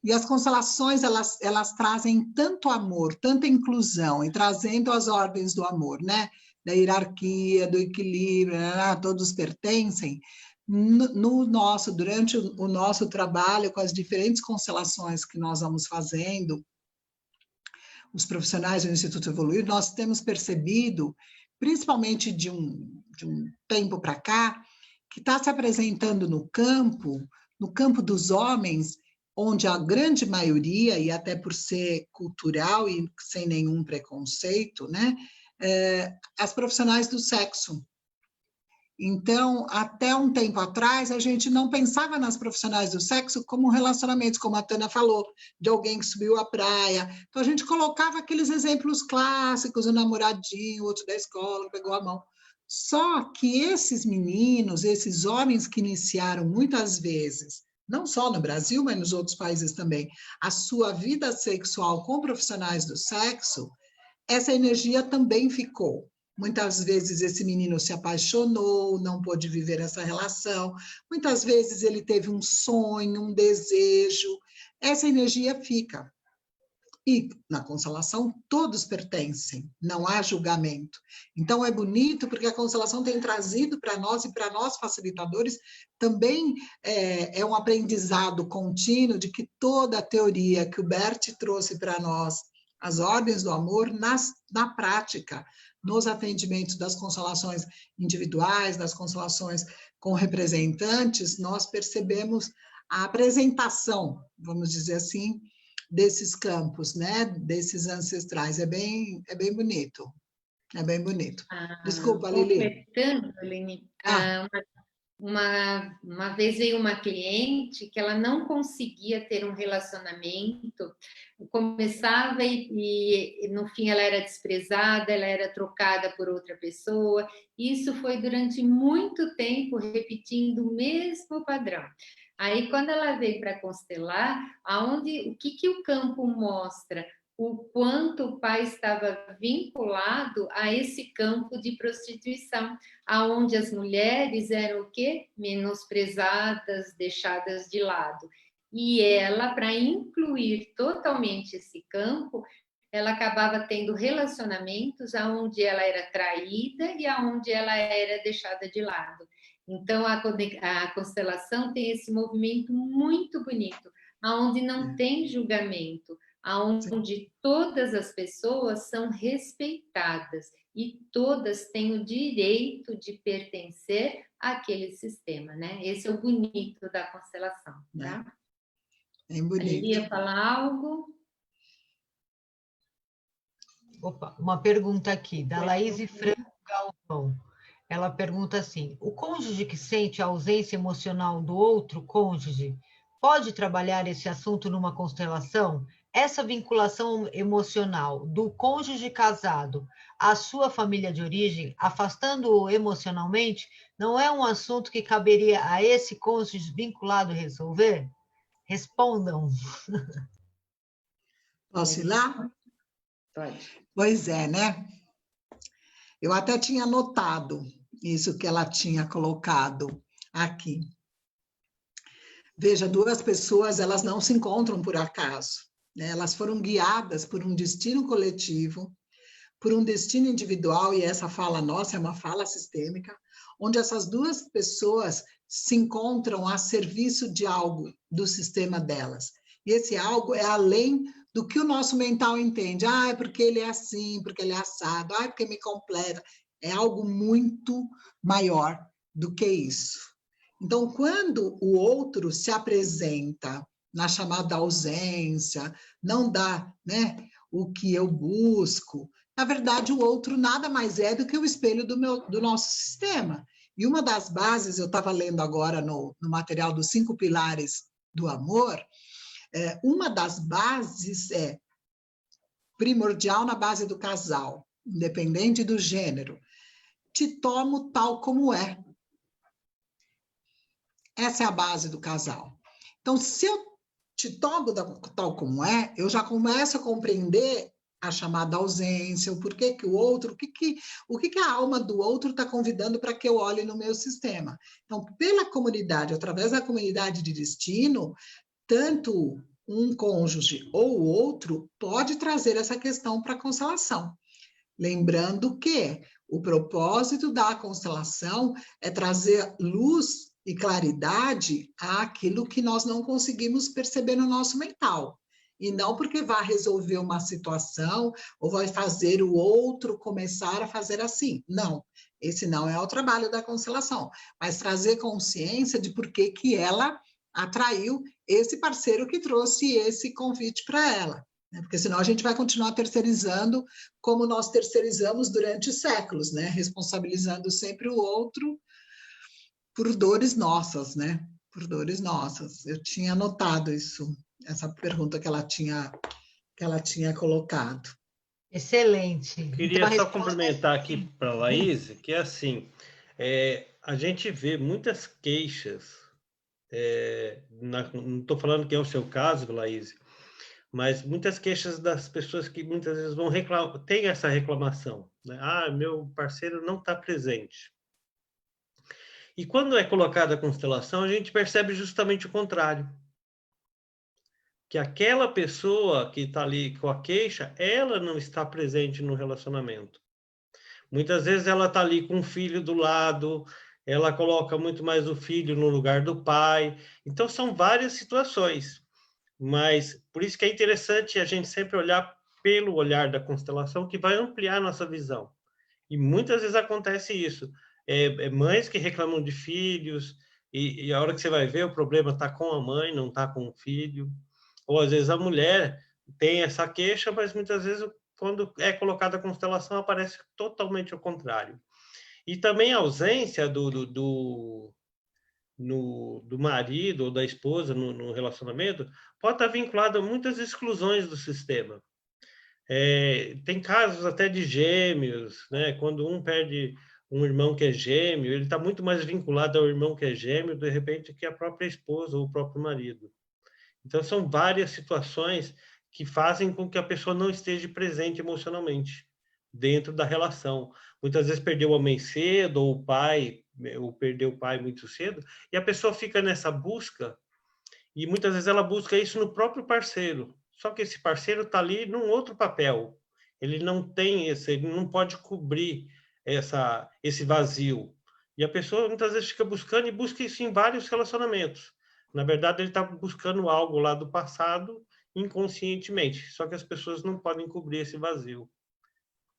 E as constelações, elas trazem tanto amor, tanta inclusão, e trazendo as ordens do amor, né? Da hierarquia, do equilíbrio, todos pertencem. Durante o nosso trabalho com as diferentes constelações que nós vamos fazendo, os profissionais do Instituto Evoluir, nós temos percebido, principalmente de um tempo para cá, que está se apresentando no campo dos homens, onde a grande maioria, e até por ser cultural e sem nenhum preconceito, né, as profissionais do sexo. Então, até um tempo atrás, a gente não pensava nas profissionais do sexo como relacionamentos, como a Tânia falou, de alguém que subiu a praia. Então, a gente colocava aqueles exemplos clássicos, o namoradinho, o outro da escola, pegou a mão. Só que esses meninos, esses homens que iniciaram muitas vezes, não só no Brasil, mas nos outros países também, a sua vida sexual com profissionais do sexo, essa energia também ficou. Muitas vezes esse menino se apaixonou, não pôde viver essa relação. Muitas vezes ele teve um sonho, um desejo. Essa energia fica. E na constelação todos pertencem, não há julgamento. Então é bonito porque a constelação tem trazido para nós e para nós facilitadores também é um aprendizado contínuo de que toda a teoria que o Bert trouxe para nós, as ordens do amor, na prática, nos atendimentos das constelações individuais, das constelações com representantes, nós percebemos a apresentação, vamos dizer assim, desses campos, né, desses ancestrais. É bem bonito. É bem bonito. Desculpa, Lili. Completando, Lili, uma vez veio uma cliente que ela não conseguia ter um relacionamento, começava e no fim ela era desprezada, ela era trocada por outra pessoa. Isso foi durante muito tempo repetindo o mesmo padrão. Aí quando ela veio para constelar, o que o campo mostra? O quanto o pai estava vinculado a esse campo de prostituição, aonde as mulheres eram o quê? Menosprezadas, deixadas de lado. E ela, para incluir totalmente esse campo, ela acabava tendo relacionamentos aonde ela era traída e aonde ela era deixada de lado. Então, a constelação tem esse movimento muito bonito, aonde não tem julgamento, onde todas as pessoas são respeitadas e todas têm o direito de pertencer àquele sistema, né? Esse é o bonito da constelação, tá? É bonito. Eu ia falar algo? Opa, uma pergunta aqui, da Laís Franco Galvão. Ela pergunta assim, o cônjuge que sente a ausência emocional do outro cônjuge pode trabalhar esse assunto numa constelação? Essa vinculação emocional do cônjuge casado à sua família de origem, afastando-o emocionalmente, não é um assunto que caberia a esse cônjuge vinculado resolver? Respondam. Posso ir lá? Pode. Pois é, né? Eu até tinha notado isso que ela tinha colocado aqui. Veja, duas pessoas, elas não se encontram por acaso. Elas foram guiadas por um destino coletivo, por um destino individual, e essa fala nossa é uma fala sistêmica, onde essas duas pessoas se encontram a serviço de algo do sistema delas. E esse algo é além do que o nosso mental entende. É porque ele é assim, porque ele é assado, é porque me completa. É algo muito maior do que isso. Então, quando o outro se apresenta na chamada ausência, não dá, né, o que eu busco, na verdade, o outro nada mais é do que o espelho do nosso sistema. E uma das bases, eu estava lendo agora no material dos 5 pilares do amor, uma das bases é primordial na base do casal, independente do gênero. Te tomo tal como é. Essa é a base do casal. Então, se eu te tomo tal como é, eu já começo a compreender a chamada ausência, o porquê que o outro, o que a alma do outro está convidando para que eu olhe no meu sistema. Então, pela comunidade, através da comunidade de destino, tanto um cônjuge ou o outro pode trazer essa questão para a constelação. Lembrando que o propósito da constelação é trazer luz e claridade àquilo que nós não conseguimos perceber no nosso mental. E não porque vai resolver uma situação ou vai fazer o outro começar a fazer assim. Não, esse não é o trabalho da constelação, mas trazer consciência de por que ela atraiu esse parceiro que trouxe esse convite para ela. Porque senão a gente vai continuar terceirizando como nós terceirizamos durante séculos, né? Responsabilizando sempre o outro por dores nossas, né? Por dores nossas. Eu tinha anotado isso, essa pergunta que ela tinha colocado. Excelente. Queria Então, só complementar aqui para a Laís, que é assim, a gente vê muitas queixas, não estou falando que é o seu caso, Laís, mas muitas queixas das pessoas que muitas vezes vão reclamar, tem essa reclamação, né? Ah, meu parceiro não está presente. E quando é colocada a constelação, a gente percebe justamente o contrário. Que aquela pessoa que está ali com a queixa, ela não está presente no relacionamento. Muitas vezes ela está ali com o filho do lado, ela coloca muito mais o filho no lugar do pai. Então, são várias situações. Mas, por isso que é interessante a gente sempre olhar pelo olhar da constelação, que vai ampliar a nossa visão. E muitas vezes acontece isso. Mães que reclamam de filhos, e a hora que você vai ver, o problema está com a mãe, não está com o filho. Ou, às vezes, a mulher tem essa queixa, mas muitas vezes, quando é colocada a constelação, aparece totalmente o contrário. E também a ausência do marido ou da esposa no relacionamento pode estar vinculado a muitas exclusões do sistema. Tem casos até de gêmeos, né? Quando um perde um irmão que é gêmeo, ele está muito mais vinculado ao irmão que é gêmeo, de repente, que a própria esposa ou o próprio marido. Então, são várias situações que fazem com que a pessoa não esteja presente emocionalmente dentro da relação. Muitas vezes perdeu a mãe cedo, ou o pai, ou perdeu o pai muito cedo, e a pessoa fica nessa busca, e muitas vezes ela busca isso no próprio parceiro. Só que esse parceiro está ali num outro papel. Ele não tem ele não pode cobrir esse vazio. E a pessoa muitas vezes fica buscando, e busca isso em vários relacionamentos. Na verdade, ele está buscando algo lá do passado inconscientemente. Só que as pessoas não podem cobrir esse vazio.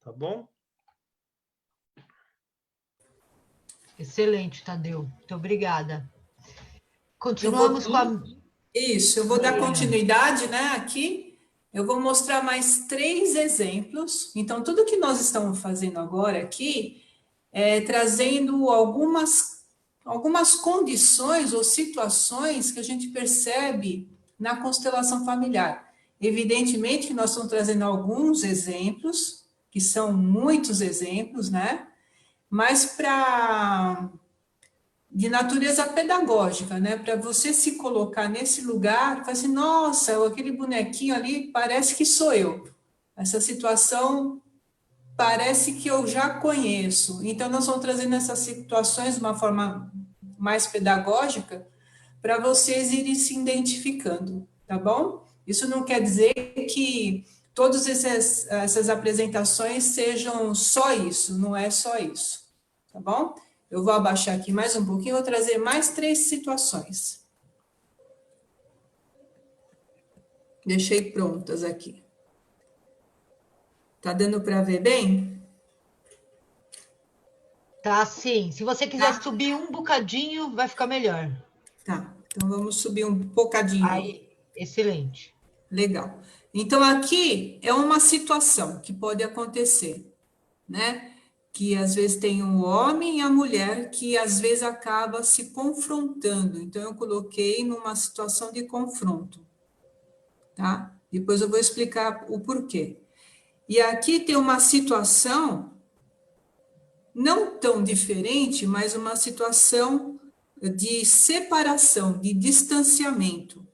Tá bom? excelente, Tadeu. Muito obrigada. Continuamos com a... Isso, eu vou dar continuidade, né, aqui. Eu vou mostrar mais 3 exemplos. Então, tudo que nós estamos fazendo agora aqui é trazendo algumas condições ou situações que a gente percebe na constelação familiar. Evidentemente que nós estamos trazendo alguns exemplos, que são muitos exemplos, né? Mas de natureza pedagógica, né? Para você se colocar nesse lugar, falar assim, nossa, aquele bonequinho ali parece que sou eu. Essa situação parece que eu já conheço. Então, nós vamos trazendo essas situações de uma forma mais pedagógica para vocês irem se identificando, tá bom? Isso não quer dizer que todas essas apresentações sejam só isso, não é só isso, tá bom? Eu vou abaixar aqui mais um pouquinho, vou trazer mais 3 situações. Deixei prontas aqui. Tá dando para ver bem? Tá, sim. Se você quiser subir um bocadinho, vai ficar melhor. Tá, então vamos subir um bocadinho. Aí, excelente. Legal. Então, aqui é uma situação que pode acontecer, né? que às vezes tem o homem e a mulher que às vezes acaba se confrontando. Então, eu coloquei numa situação de confronto, tá? Depois eu vou explicar o porquê. E aqui tem uma situação não tão diferente, mas uma situação de separação, de distanciamento.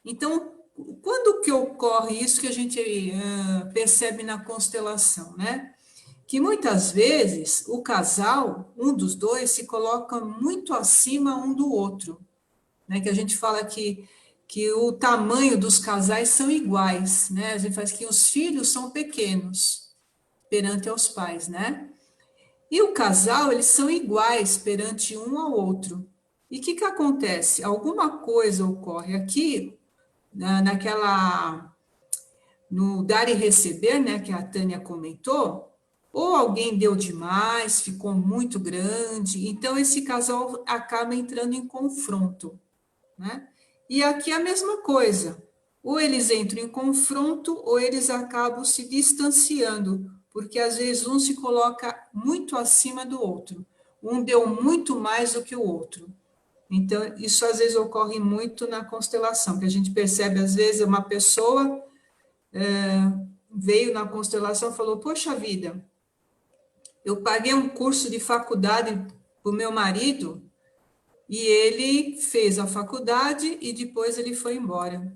Então, quando que ocorre isso que a gente percebe na constelação, né? Que muitas vezes o casal, um dos dois, se coloca muito acima um do outro, né? Que a gente fala que o tamanho dos casais são iguais, né? A gente faz que os filhos são pequenos perante aos pais, né? E o casal, eles são iguais perante um ao outro. E o que acontece? Alguma coisa ocorre aqui, no dar e receber, né, que a Tânia comentou, ou alguém deu demais, ficou muito grande, então esse casal acaba entrando em confronto, né? E aqui é a mesma coisa, ou eles entram em confronto, ou eles acabam se distanciando, porque às vezes um se coloca muito acima do outro, um deu muito mais do que o outro. Então, isso às vezes ocorre muito na constelação, que a gente percebe, às vezes, uma pessoa veio na constelação e falou, poxa vida, eu paguei um curso de faculdade para o meu marido e ele fez a faculdade e depois ele foi embora.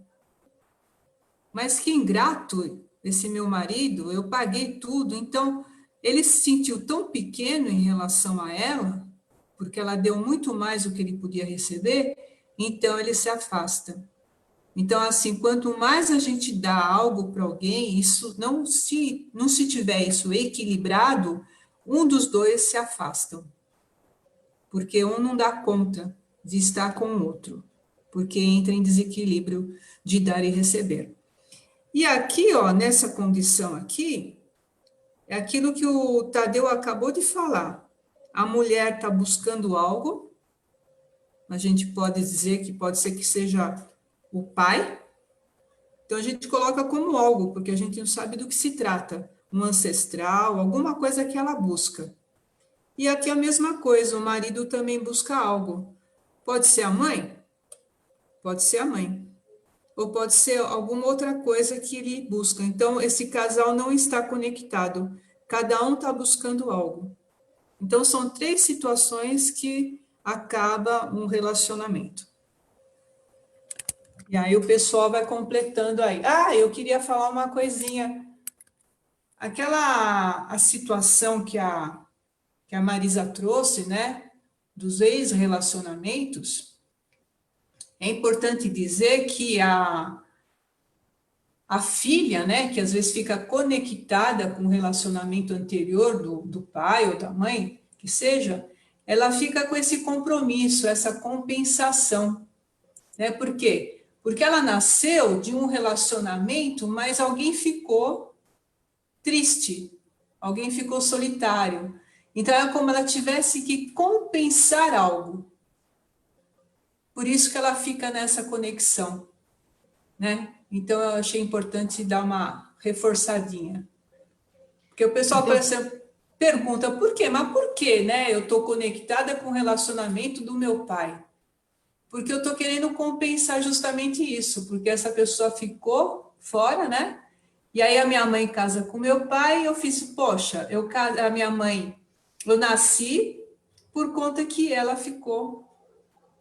Mas que ingrato esse meu marido, eu paguei tudo. Então, ele se sentiu tão pequeno em relação a ela, porque ela deu muito mais do que ele podia receber, então ele se afasta. Então, assim, quanto mais a gente dá algo para alguém, isso não se tiver isso equilibrado, um dos dois se afastam. Porque um não dá conta de estar com o outro, porque entra em desequilíbrio de dar e receber. E aqui, ó, nessa condição aqui, é aquilo que o Tadeu acabou de falar. A mulher está buscando algo, a gente pode dizer que pode ser que seja o pai. Então, a gente coloca como algo, porque a gente não sabe do que se trata. Um ancestral, alguma coisa que ela busca. E aqui é a mesma coisa, o marido também busca algo. Pode ser a mãe? Pode ser a mãe. Ou pode ser alguma outra coisa que ele busca. Então, esse casal não está conectado. Cada um está buscando algo. Então, são 3 situações que acaba um relacionamento. E aí o pessoal vai completando aí. Ah, eu queria falar uma coisinha. A situação que a Marisa trouxe, né, dos ex-relacionamentos, é importante dizer que a filha, né, que às vezes fica conectada com o relacionamento anterior do pai ou da mãe, que seja, ela fica com esse compromisso, essa compensação, né? Por quê? Porque ela nasceu de um relacionamento, mas alguém ficou triste, alguém ficou solitário. Então, é como ela tivesse que compensar algo. Por isso que ela fica nessa conexão, né? Então, eu achei importante dar uma reforçadinha. Porque o pessoal, por exemplo, pergunta, por quê? Mas por quê, né? Eu estou conectada com o relacionamento do meu pai. Porque eu estou querendo compensar justamente isso, porque essa pessoa ficou fora, né? E aí a minha mãe casa com meu pai, e eu fiz, poxa, a minha mãe, eu nasci por conta que ela ficou,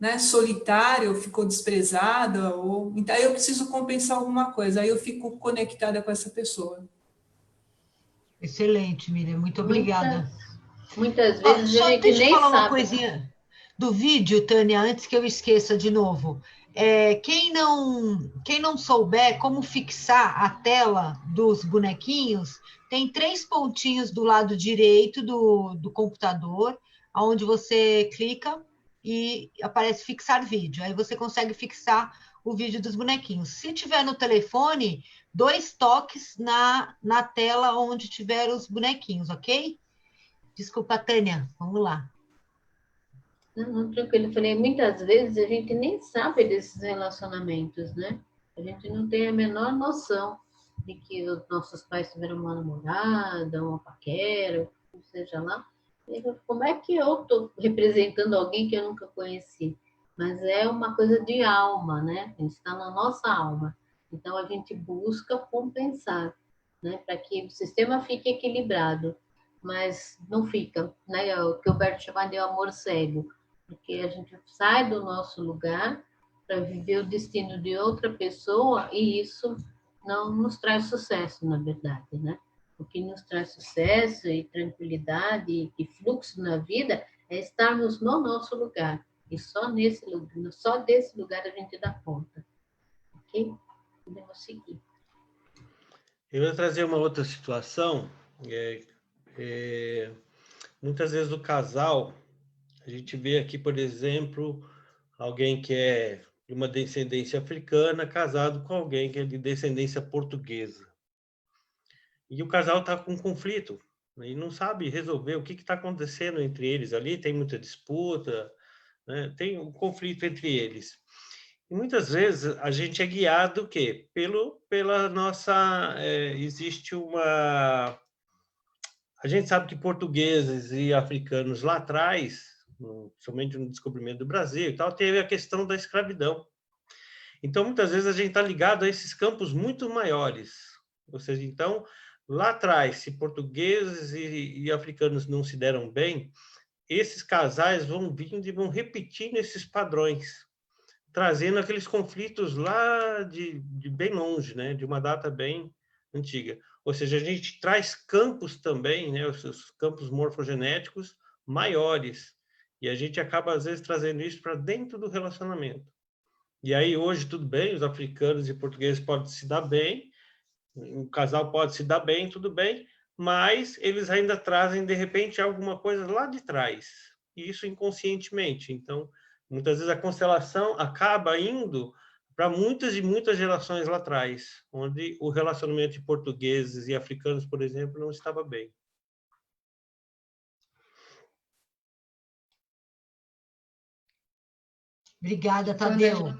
né, solitária, ou ficou desprezada, ou então eu preciso compensar alguma coisa, aí eu fico conectada com essa pessoa. Excelente, Miriam, muito obrigada. Muitas vezes a Só gente deixa eu nem falar uma sabe. coisinha do vídeo, Tânia, antes que eu esqueça de novo. Quem não souber como fixar a tela dos bonequinhos, tem 3 pontinhos do lado direito do computador, onde você clica e aparece fixar vídeo. Aí você consegue fixar o vídeo dos bonequinhos. Se tiver no telefone, 2 toques na tela onde tiver os bonequinhos, ok? Desculpa, Tânia, vamos lá. Não, tranquilo. Eu falei, muitas vezes a gente nem sabe desses relacionamentos, né? A gente não tem a menor noção de que os nossos pais tiveram uma namorada, uma paquera, seja lá, como é que eu estou representando alguém que eu nunca conheci? Mas é uma coisa de alma, né? Está na nossa alma. Então a gente busca compensar, né? Para que o sistema fique equilibrado, mas não fica, né? É o que o Berto chama de amor cego, porque a gente sai do nosso lugar para viver o destino de outra pessoa e isso não nos traz sucesso, na verdade, né? O que nos traz sucesso e tranquilidade e fluxo na vida é estarmos no nosso lugar. E só desse lugar a gente dá conta. Ok? Podemos seguir. Eu ia trazer uma outra situação. Muitas vezes o casal, a gente vê aqui, por exemplo, alguém que é de uma descendência africana casado com alguém que é de descendência portuguesa. E o casal está com um conflito, né, e não sabe resolver o que está acontecendo entre eles ali, tem muita disputa, né, tem um conflito entre eles. E muitas vezes a gente é guiado o quê? Pela nossa... existe uma... A gente sabe que portugueses e africanos lá atrás, somente no descobrimento do Brasil e tal, teve a questão da escravidão. Então, muitas vezes a gente está ligado a esses campos muito maiores. Ou seja, então, lá atrás, se portugueses e africanos não se deram bem, esses casais vão vindo e vão repetindo esses padrões, trazendo aqueles conflitos lá de bem longe, né? De uma data bem antiga. Ou seja, a gente traz campos também, né? Os campos morfogenéticos maiores, e a gente acaba, às vezes, trazendo isso para dentro do relacionamento. E aí, hoje, tudo bem, os africanos e portugueses podem se dar bem, o casal pode se dar bem, tudo bem, mas eles ainda trazem, de repente, alguma coisa lá de trás, e isso inconscientemente. Então, muitas vezes a constelação acaba indo para muitas e muitas gerações lá atrás, onde o relacionamento de portugueses e africanos, por exemplo, não estava bem. Obrigada, Tadeu.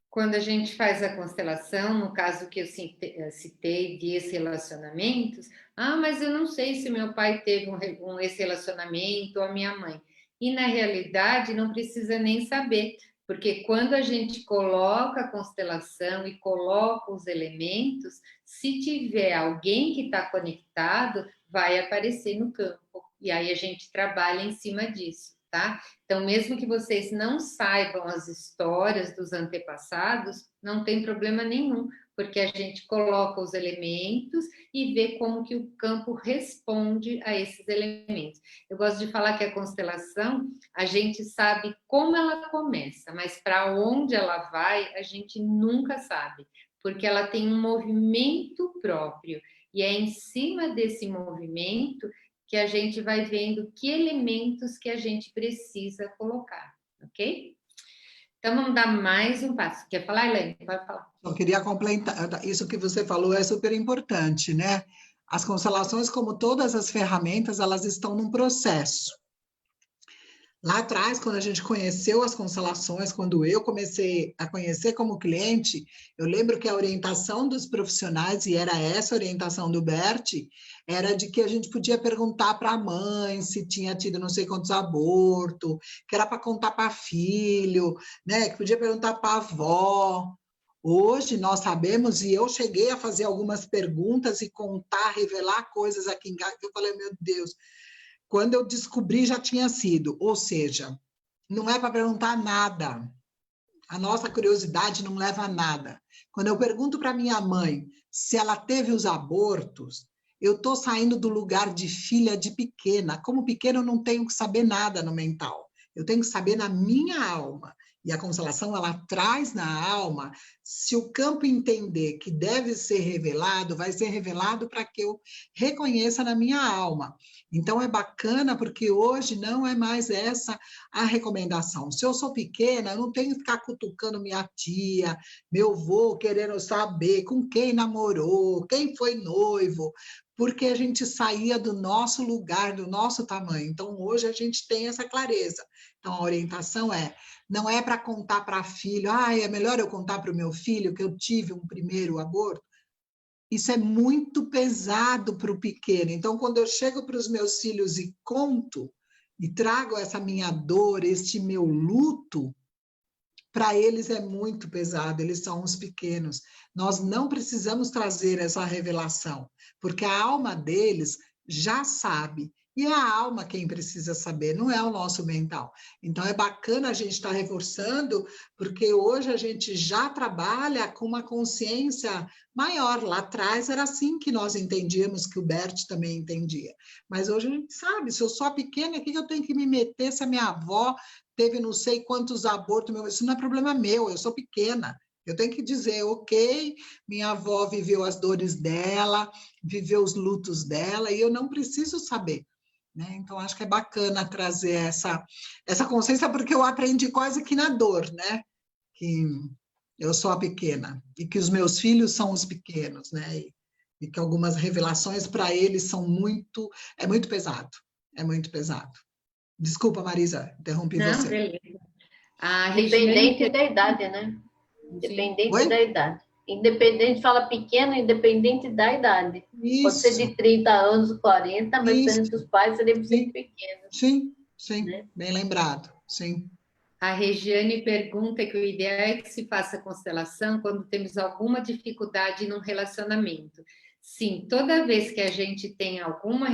Quando a gente faz a constelação, no caso que eu citei de ex-relacionamentos, mas eu não sei se meu pai teve um ex-relacionamento ou a minha mãe. E na realidade não precisa nem saber, porque quando a gente coloca a constelação e coloca os elementos, se tiver alguém que está conectado, vai aparecer no campo. E aí a gente trabalha em cima disso, tá? Então, mesmo que vocês não saibam as histórias dos antepassados, não tem problema nenhum, porque a gente coloca os elementos e vê como que o campo responde a esses elementos. Eu gosto de falar que a constelação, a gente sabe como ela começa, mas para onde ela vai, a gente nunca sabe, porque ela tem um movimento próprio, e é em cima desse movimento que a gente vai vendo que elementos que a gente precisa colocar, ok? Então, vamos dar mais um passo. Quer falar, Elaine? Pode falar. Eu queria complementar, isso que você falou é super importante, né? As constelações, como todas as ferramentas, elas estão num processo. Lá atrás, quando a gente conheceu as constelações, quando eu comecei a conhecer como cliente, eu lembro que a orientação dos profissionais, e era essa a orientação do Bert, era de que a gente podia perguntar para a mãe se tinha tido não sei quantos abortos, que era para contar para filho, né? Que podia perguntar para a avó. Hoje nós sabemos, e eu cheguei a fazer algumas perguntas e contar, revelar coisas aqui em casa, que eu falei, meu Deus, quando eu descobri já tinha sido, ou seja, não é para perguntar nada. A nossa curiosidade não leva a nada. Quando eu pergunto para minha mãe se ela teve os abortos, eu estou saindo do lugar de filha de pequena. Como pequena, eu não tenho que saber nada no mental. Eu tenho que saber na minha alma. E a constelação, ela traz na alma, se o campo entender que deve ser revelado, vai ser revelado para que eu reconheça na minha alma. Então, é bacana porque hoje não é mais essa a recomendação. Se eu sou pequena, eu não tenho que ficar cutucando minha tia, meu avô, querendo saber com quem namorou, quem foi noivo, porque a gente saía do nosso lugar, do nosso tamanho. Então, hoje a gente tem essa clareza. Então, a orientação não é para contar para filho, é melhor eu contar para o meu filho que eu tive um primeiro aborto. isso é muito pesado para o pequeno. Então, quando eu chego para os meus filhos e conto, e trago essa minha dor, este meu luto, para eles é muito pesado, eles são os pequenos. Nós não precisamos trazer essa revelação, porque a alma deles já sabe. E é a alma quem precisa saber, não é o nosso mental. Então, é bacana a gente estar reforçando, porque hoje a gente já trabalha com uma consciência maior. Lá atrás era assim que nós entendíamos, que o Bert também entendia. Mas hoje a gente sabe, se eu sou pequena, o que eu tenho que me meter se a minha avó teve não sei quantos abortos? Isso não é problema meu, eu sou pequena. Eu tenho que dizer, ok, minha avó viveu as dores dela, viveu os lutos dela, e eu não preciso saber. Né? Então, acho que é bacana trazer essa consciência, porque eu aprendi quase que na dor, né? Que eu sou a pequena, e que os meus filhos são os pequenos, né? E que algumas revelações para eles são muito... É muito pesado, é muito pesado. Desculpa, Marisa, interrompi Não, você. beleza. A Independente Regiane... da idade, né? Sim. Independente Oi? da idade. Independente, fala pequeno, independente da idade. Pode ser Isso, de 30 anos, 40, mas isso, perante os pais seria sempre sim, pequeno, sim, né? bem lembrado, sim. A Regiane pergunta que o ideal é que se faça constelação quando temos alguma dificuldade num relacionamento. Sim, toda vez que a gente tem alguma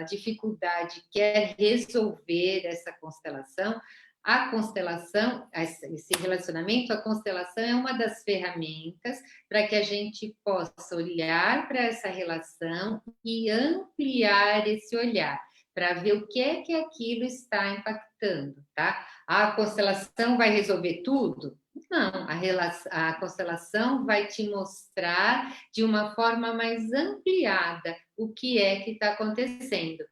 dificuldade, quer resolver essa constelação, a constelação, esse relacionamento, a constelação é uma das ferramentas para que a gente possa olhar para essa relação e ampliar esse olhar, para ver o que é que aquilo está impactando, tá? A constelação vai resolver tudo? Não, a constelação vai te mostrar de uma forma mais ampliada o que é que está acontecendo.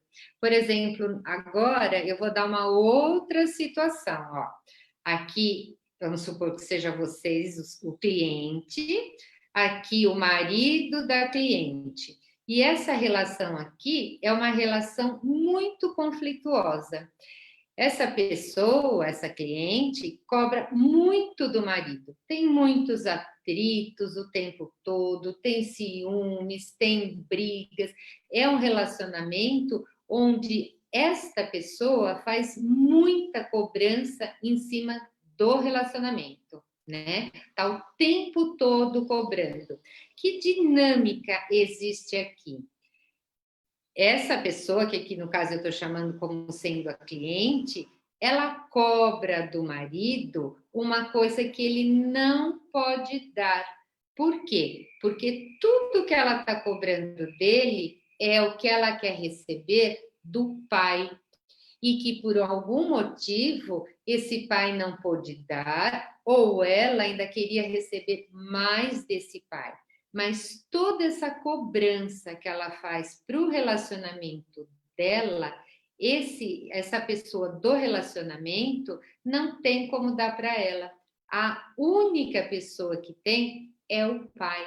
Por exemplo, agora eu vou dar uma outra situação. Ó. Aqui, vamos supor que seja vocês o cliente, aqui o marido da cliente. E essa relação aqui é uma relação muito conflituosa. Essa pessoa, essa cliente, cobra muito do marido. Tem muitos atritos o tempo todo, tem ciúmes, tem brigas. É um relacionamento onde esta pessoa faz muita cobrança em cima do relacionamento, né? Tá o tempo todo cobrando. Que dinâmica existe aqui? Essa pessoa, que aqui no caso eu estou chamando como sendo a cliente, ela cobra do marido uma coisa que ele não pode dar. Por quê? Porque tudo que ela está cobrando dele é o que ela quer receber do pai. E que por algum motivo esse pai não pôde dar, ou ela ainda queria receber mais desse pai. Mas toda essa cobrança que ela faz para o relacionamento dela, essa pessoa do relacionamento não tem como dar para ela. A única pessoa que tem é o pai.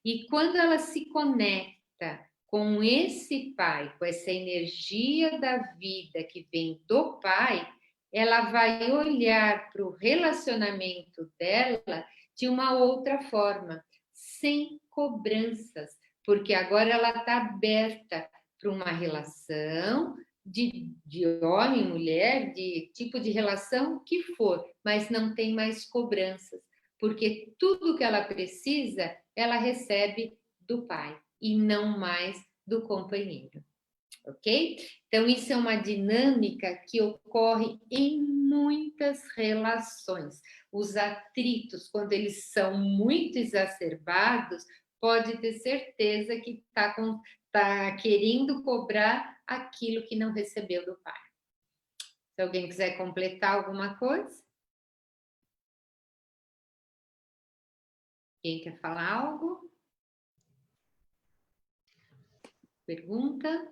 E quando ela se conecta com esse pai, com essa energia da vida que vem do pai, ela vai olhar para o relacionamento dela de uma outra forma, sem cobranças, porque agora ela está aberta para uma relação de homem, mulher, de tipo de relação que for, mas não tem mais cobranças, porque tudo que ela precisa, ela recebe do pai e não mais do companheiro, ok? Então, isso é uma dinâmica que ocorre em muitas relações. Os atritos, quando eles são muito exacerbados, pode ter certeza que tá querendo cobrar aquilo que não recebeu do pai. Se alguém quiser completar alguma coisa? Quem quer falar algo? Pergunta?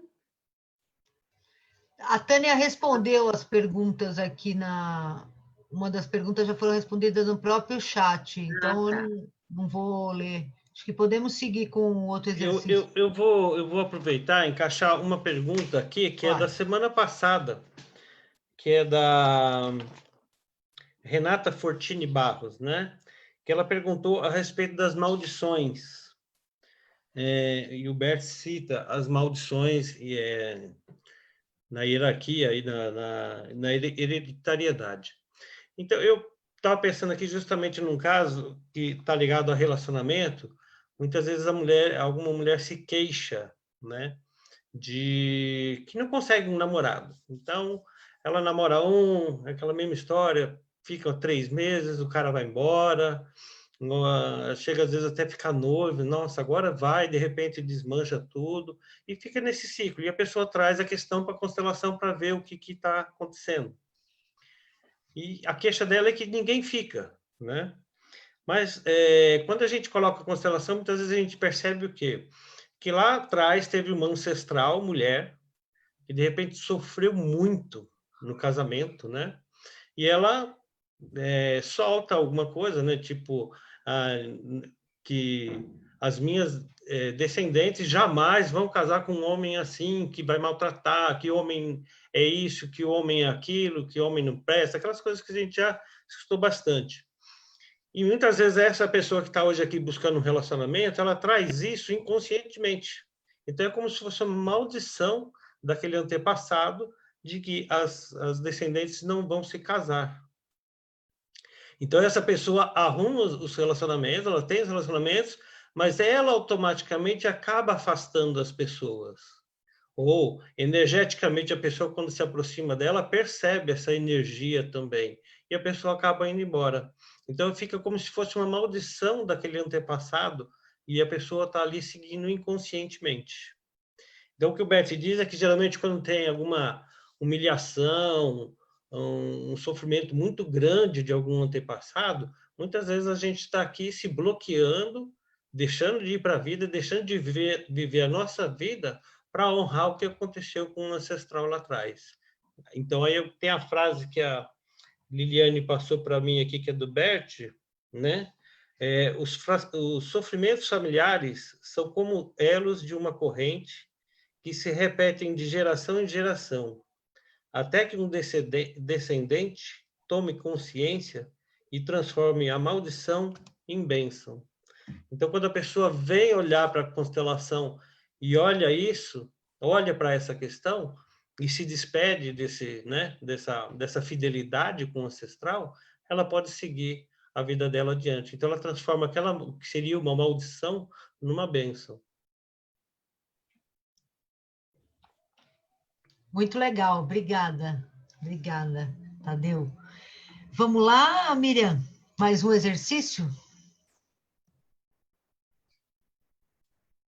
A Tânia respondeu as perguntas aqui na... Uma das perguntas já foram respondidas no próprio chat, então tá. eu não vou ler. Acho que podemos seguir com outro exercício. Eu vou aproveitar e encaixar uma pergunta aqui, que é da semana passada, que é da Renata Fortini Barros, né? Que ela perguntou a respeito das maldições. e o Bert cita as maldições na hierarquia e na hereditariedade. Então, eu estava pensando aqui justamente num caso que está ligado a relacionamento. Muitas vezes alguma mulher se queixa, né, de que não consegue um namorado. Então, ela namora aquela mesma história, fica 3 meses, o cara vai embora, chega às vezes até ficar noivo, nossa, agora vai, de repente desmancha tudo, e fica nesse ciclo. E a pessoa traz a questão para a constelação para ver o que está acontecendo. E a queixa dela é que ninguém fica, né? Mas quando a gente coloca a constelação, muitas vezes a gente percebe o quê? Que lá atrás teve uma ancestral mulher que de repente sofreu muito no casamento, né? E ela solta alguma coisa, né? Tipo, que as minhas descendentes jamais vão casar com um homem assim, que vai maltratar, que homem é isso, que homem é aquilo, que homem não presta, aquelas coisas que a gente já escutou bastante. E muitas vezes essa pessoa que está hoje aqui buscando um relacionamento, ela traz isso inconscientemente. Então é como se fosse uma maldição daquele antepassado de que as descendentes não vão se casar. Então essa pessoa arruma os relacionamentos, ela tem os relacionamentos, mas ela automaticamente acaba afastando as pessoas. Ou energeticamente a pessoa, quando se aproxima dela, percebe essa energia também. E a pessoa acaba indo embora. Então fica como se fosse uma maldição daquele antepassado e a pessoa está ali seguindo inconscientemente. Então o que o Bert diz é que geralmente quando tem alguma humilhação, um sofrimento muito grande de algum antepassado, muitas vezes a gente está aqui se bloqueando, deixando de ir para a vida, deixando de viver a nossa vida para honrar o que aconteceu com o ancestral lá atrás. Então, aí tem a frase que a Liliane passou para mim aqui, que é do Bert, né? Os sofrimentos familiares são como elos de uma corrente que se repetem de geração em geração, até que um descendente tome consciência e transforme a maldição em bênção. Então, quando a pessoa vem olhar para a constelação e olha isso, olha para essa questão e se despede dessa fidelidade com o ancestral, ela pode seguir a vida dela adiante. Então, ela transforma aquela que seria uma maldição numa bênção. Muito legal, obrigada. Obrigada, Tadeu. Vamos lá, Miriam, mais um exercício?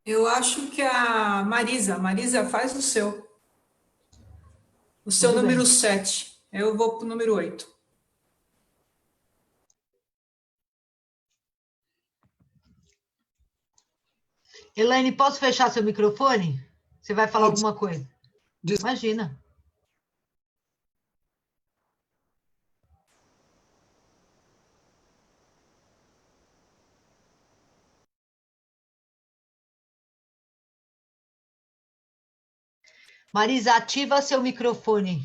Eu acho que a Marisa, faz o seu. O seu Tudo número bem. 7. Eu vou para o número 8. Elaine, posso fechar seu microfone? Você vai falar alguma coisa? Imagina. Marisa, ativa seu microfone.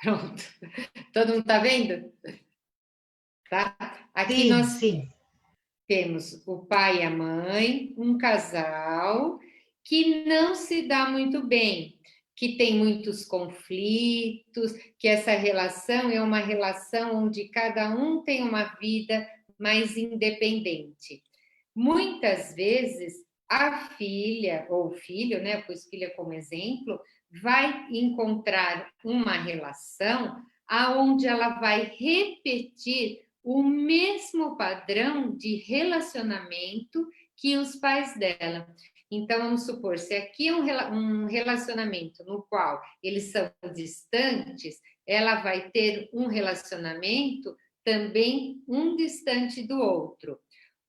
Pronto. Todo mundo está vendo? Tá? Aqui Sim, nós sim. temos o pai e a mãe, um casal que não se dá muito bem, que tem muitos conflitos, que essa relação é uma relação onde cada um tem uma vida mais independente. Muitas vezes a filha ou o filho, né, pois filha como exemplo, vai encontrar uma relação aonde ela vai repetir o mesmo padrão de relacionamento que os pais dela. Então, vamos supor, se aqui é um relacionamento no qual eles são distantes, ela vai ter um relacionamento também um distante do outro.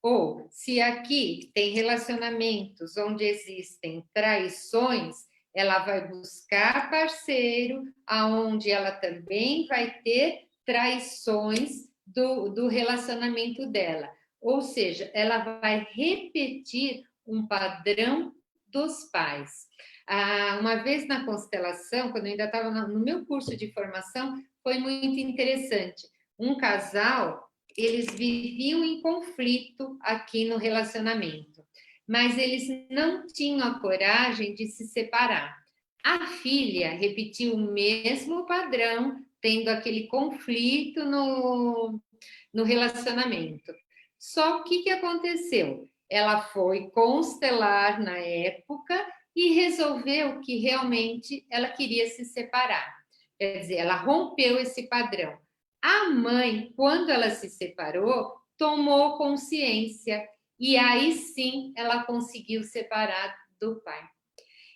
Ou, se aqui tem relacionamentos onde existem traições, ela vai buscar parceiro aonde ela também vai ter traições do relacionamento dela. Ou seja, ela vai repetir um padrão dos pais. Uma vez na constelação, quando eu ainda estava no meu curso de formação, foi muito interessante. Um casal eles viviam em conflito aqui no relacionamento, mas eles não tinham a coragem de se separar. A filha repetiu o mesmo padrão, tendo aquele conflito no relacionamento. Só que o que aconteceu? Ela foi constelar na época e resolveu que realmente ela queria se separar. Quer dizer, ela rompeu esse padrão. A mãe, quando ela se separou, tomou consciência e aí sim ela conseguiu separar do pai.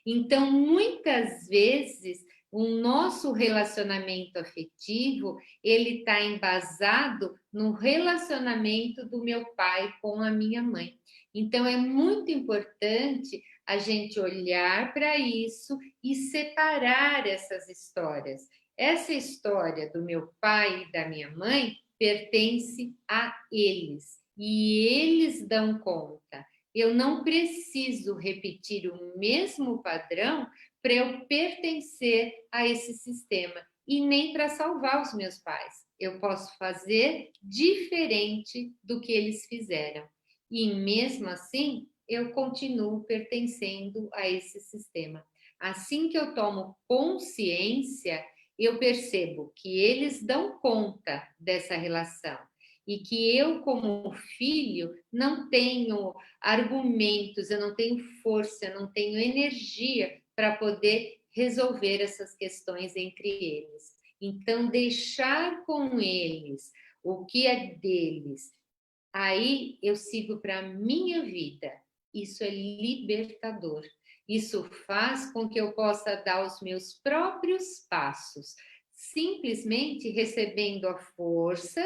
Então, muitas vezes, o nosso relacionamento afetivo, ele está embasado no relacionamento do meu pai com a minha mãe. Então, é muito importante a gente olhar para isso e separar essas histórias. Essa história do meu pai e da minha mãe pertence a eles, e eles dão conta. Eu não preciso repetir o mesmo padrão para eu pertencer a esse sistema e nem para salvar os meus pais. Eu posso fazer diferente do que eles fizeram. E mesmo assim, eu continuo pertencendo a esse sistema. Assim que eu tomo consciência, eu percebo que eles dão conta dessa relação e que eu, como filho, não tenho argumentos, eu não tenho força, eu não tenho energia para poder resolver essas questões entre eles. Então, deixar com eles o que é deles, aí eu sigo para a minha vida. Isso é libertador. Isso faz com que eu possa dar os meus próprios passos, simplesmente recebendo a força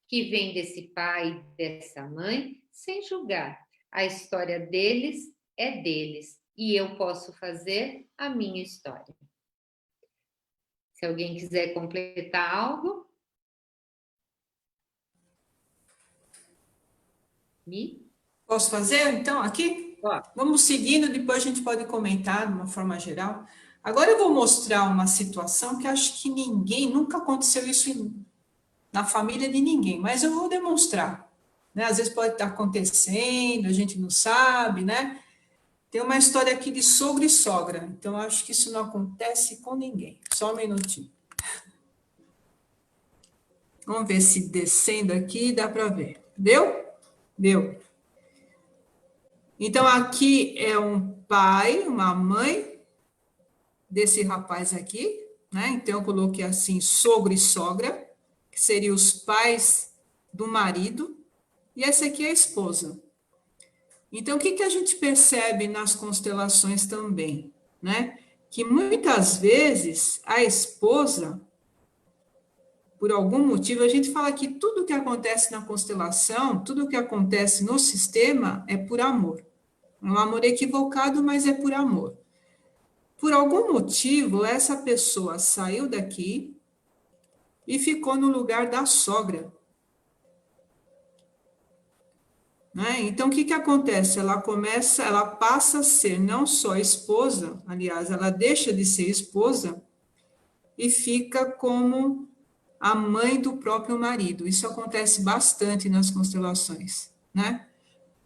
que vem desse pai e dessa mãe, sem julgar. A história deles é deles e eu posso fazer a minha história. Se alguém quiser completar algo. Posso fazer, então, aqui? Vamos seguindo, depois a gente pode comentar de uma forma geral. Agora eu vou mostrar uma situação que acho que nunca aconteceu isso na família de ninguém, mas eu vou demonstrar. Né? Às vezes pode estar acontecendo, a gente não sabe, né? Tem uma história aqui de sogro e sogra, então acho que isso não acontece com ninguém. Só um minutinho. Vamos ver se descendo aqui dá para ver. Deu? Deu. Então, aqui é um pai, uma mãe desse rapaz aqui, né? Então, eu coloquei assim, sogro e sogra, que seriam os pais do marido, e essa aqui é a esposa. Então, o que a gente percebe nas constelações também, né? Que muitas vezes a esposa, por algum motivo, a gente fala que tudo que acontece na constelação, tudo que acontece no sistema é por amor. É um amor equivocado, mas é por amor. Por algum motivo, essa pessoa saiu daqui e ficou no lugar da sogra. Né? Então, o que acontece? Ela passa a ser não só esposa, aliás, ela deixa de ser esposa e fica como a mãe do próprio marido. Isso acontece bastante nas constelações, né?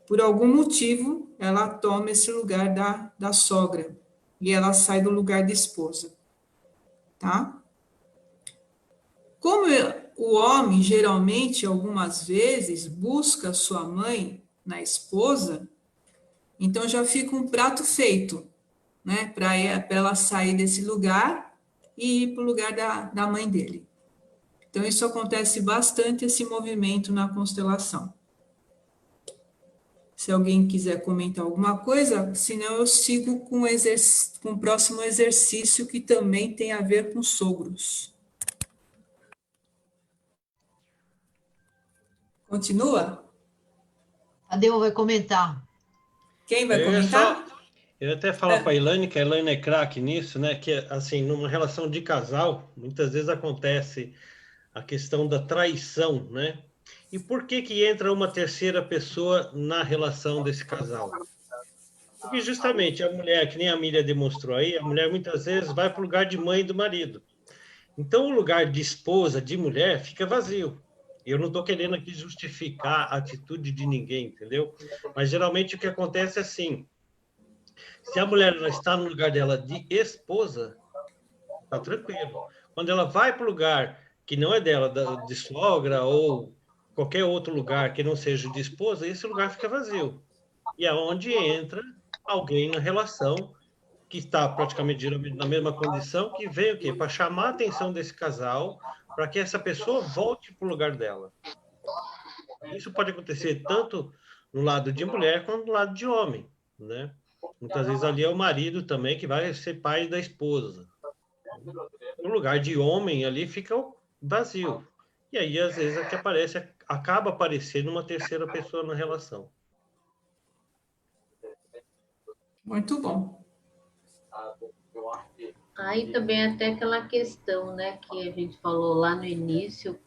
Por algum motivo, ela toma esse lugar da sogra e ela sai do lugar de esposa, tá? Como o homem, geralmente, algumas vezes, busca sua mãe na esposa, então já fica um prato feito, né? Para ela sair desse lugar e ir para o lugar da mãe dele. Então, isso acontece bastante, esse movimento na constelação. Se alguém quiser comentar alguma coisa, senão eu sigo com o próximo exercício, que também tem a ver com sogros. Continua? Tadeu vai comentar. Quem vai comentar? Eu ia até falar para a Elaine, que a Elaine é craque nisso, né? Que, assim, numa relação de casal, muitas vezes acontece a questão da traição, né? E por que entra uma terceira pessoa na relação desse casal? Porque justamente a mulher, que nem a Miriam demonstrou aí, a mulher muitas vezes vai para o lugar de mãe do marido. Então o lugar de esposa, de mulher, fica vazio. Eu não estou querendo aqui justificar a atitude de ninguém, entendeu? Mas geralmente o que acontece é assim: se a mulher ela está no lugar dela de esposa, tá tranquilo. Quando ela vai para o lugar que não é dela, de sogra ou qualquer outro lugar que não seja de esposa, esse lugar fica vazio. E é onde entra alguém na relação que está praticamente geralmente na mesma condição, que vem o quê? Para chamar a atenção desse casal, para que essa pessoa volte para o lugar dela. Isso pode acontecer tanto no lado de mulher quanto no lado de homem, né? Muitas vezes ali é o marido também que vai ser pai da esposa. No lugar de homem ali fica vazio. E aí, às vezes, é que aparece, acaba aparecendo uma terceira pessoa na relação. Muito bom. Aí também até aquela questão, né, que a gente falou lá no início,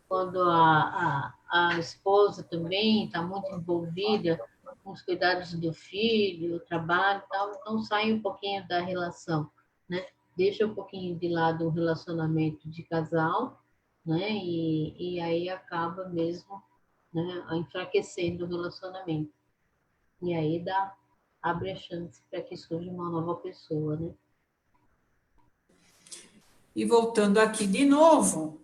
quando a esposa também está muito envolvida com os cuidados do filho, o trabalho e tal, então sai um pouquinho da relação, né? Deixa um pouquinho de lado o relacionamento de casal, né? E aí acaba mesmo, né, enfraquecendo o relacionamento. E aí abre a chance para que surja uma nova pessoa, né? E voltando aqui de novo,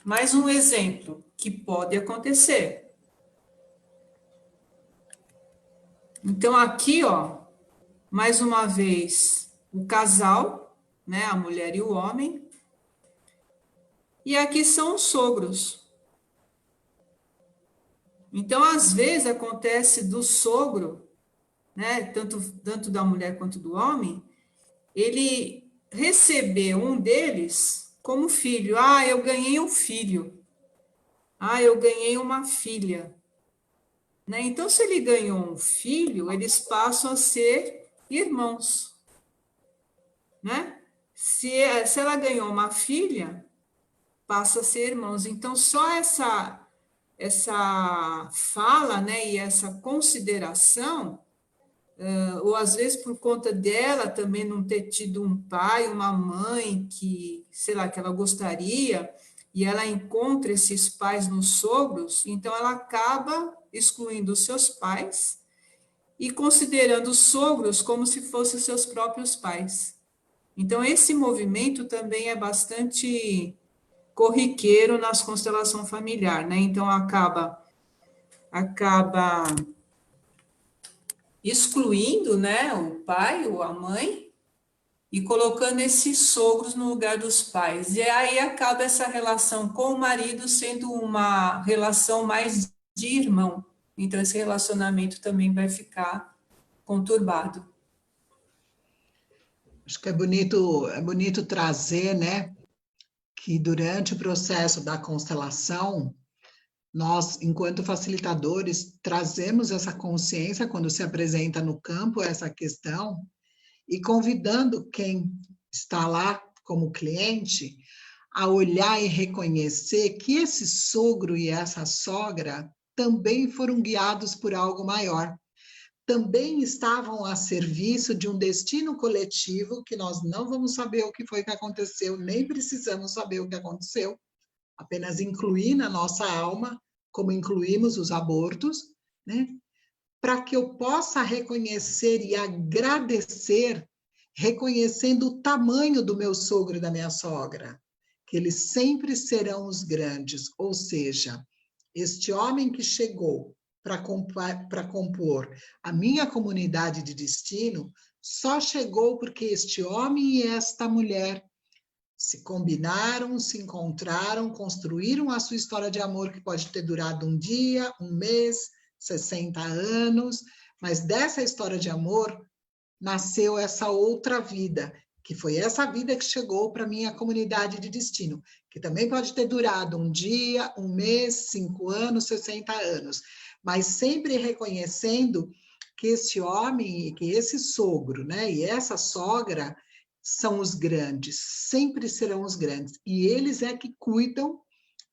mais um exemplo que pode acontecer. Então, aqui, ó, mais uma vez, o casal, né, a mulher e o homem. E aqui são os sogros. Então, às vezes, acontece do sogro, né, tanto da mulher quanto do homem, ele receber um deles como filho. Ah, eu ganhei um filho. Ah, eu ganhei uma filha. Né? Então, se ele ganhou um filho, eles passam a ser irmãos. Né? Se ela ganhou uma filha, passa a ser irmãos. Então, só essa fala, né, e essa consideração, ou às vezes por conta dela também não ter tido um pai, uma mãe que, sei lá, que ela gostaria, e ela encontra esses pais nos sogros, então ela acaba excluindo os seus pais e considerando os sogros como se fossem seus próprios pais. Então, esse movimento também é bastante corriqueiro nas constelações familiares, né? Então, acaba excluindo, né, o pai ou a mãe e colocando esses sogros no lugar dos pais. E aí acaba essa relação com o marido sendo uma relação mais de irmão. Então, esse relacionamento também vai ficar conturbado. Acho que é bonito trazer, né, que durante o processo da constelação, nós, enquanto facilitadores, trazemos essa consciência quando se apresenta no campo essa questão e convidando quem está lá como cliente a olhar e reconhecer que esse sogro e essa sogra também foram guiados por algo maior. Também estavam a serviço de um destino coletivo que nós não vamos saber o que foi que aconteceu, nem precisamos saber o que aconteceu, apenas incluir na nossa alma, como incluímos os abortos, né? Para que eu possa reconhecer e agradecer, reconhecendo o tamanho do meu sogro e da minha sogra, que eles sempre serão os grandes, ou seja, este homem que chegou para compor a minha comunidade de destino, só chegou porque este homem e esta mulher se combinaram, se encontraram, construíram a sua história de amor, que pode ter durado um dia, um mês, 60 anos, mas dessa história de amor nasceu essa outra vida, que foi essa vida que chegou para a minha comunidade de destino, que também pode ter durado um dia, um mês, 5 anos, 60 anos, mas sempre reconhecendo que esse homem, que esse sogro, né, e essa sogra são os grandes, sempre serão os grandes, e eles é que cuidam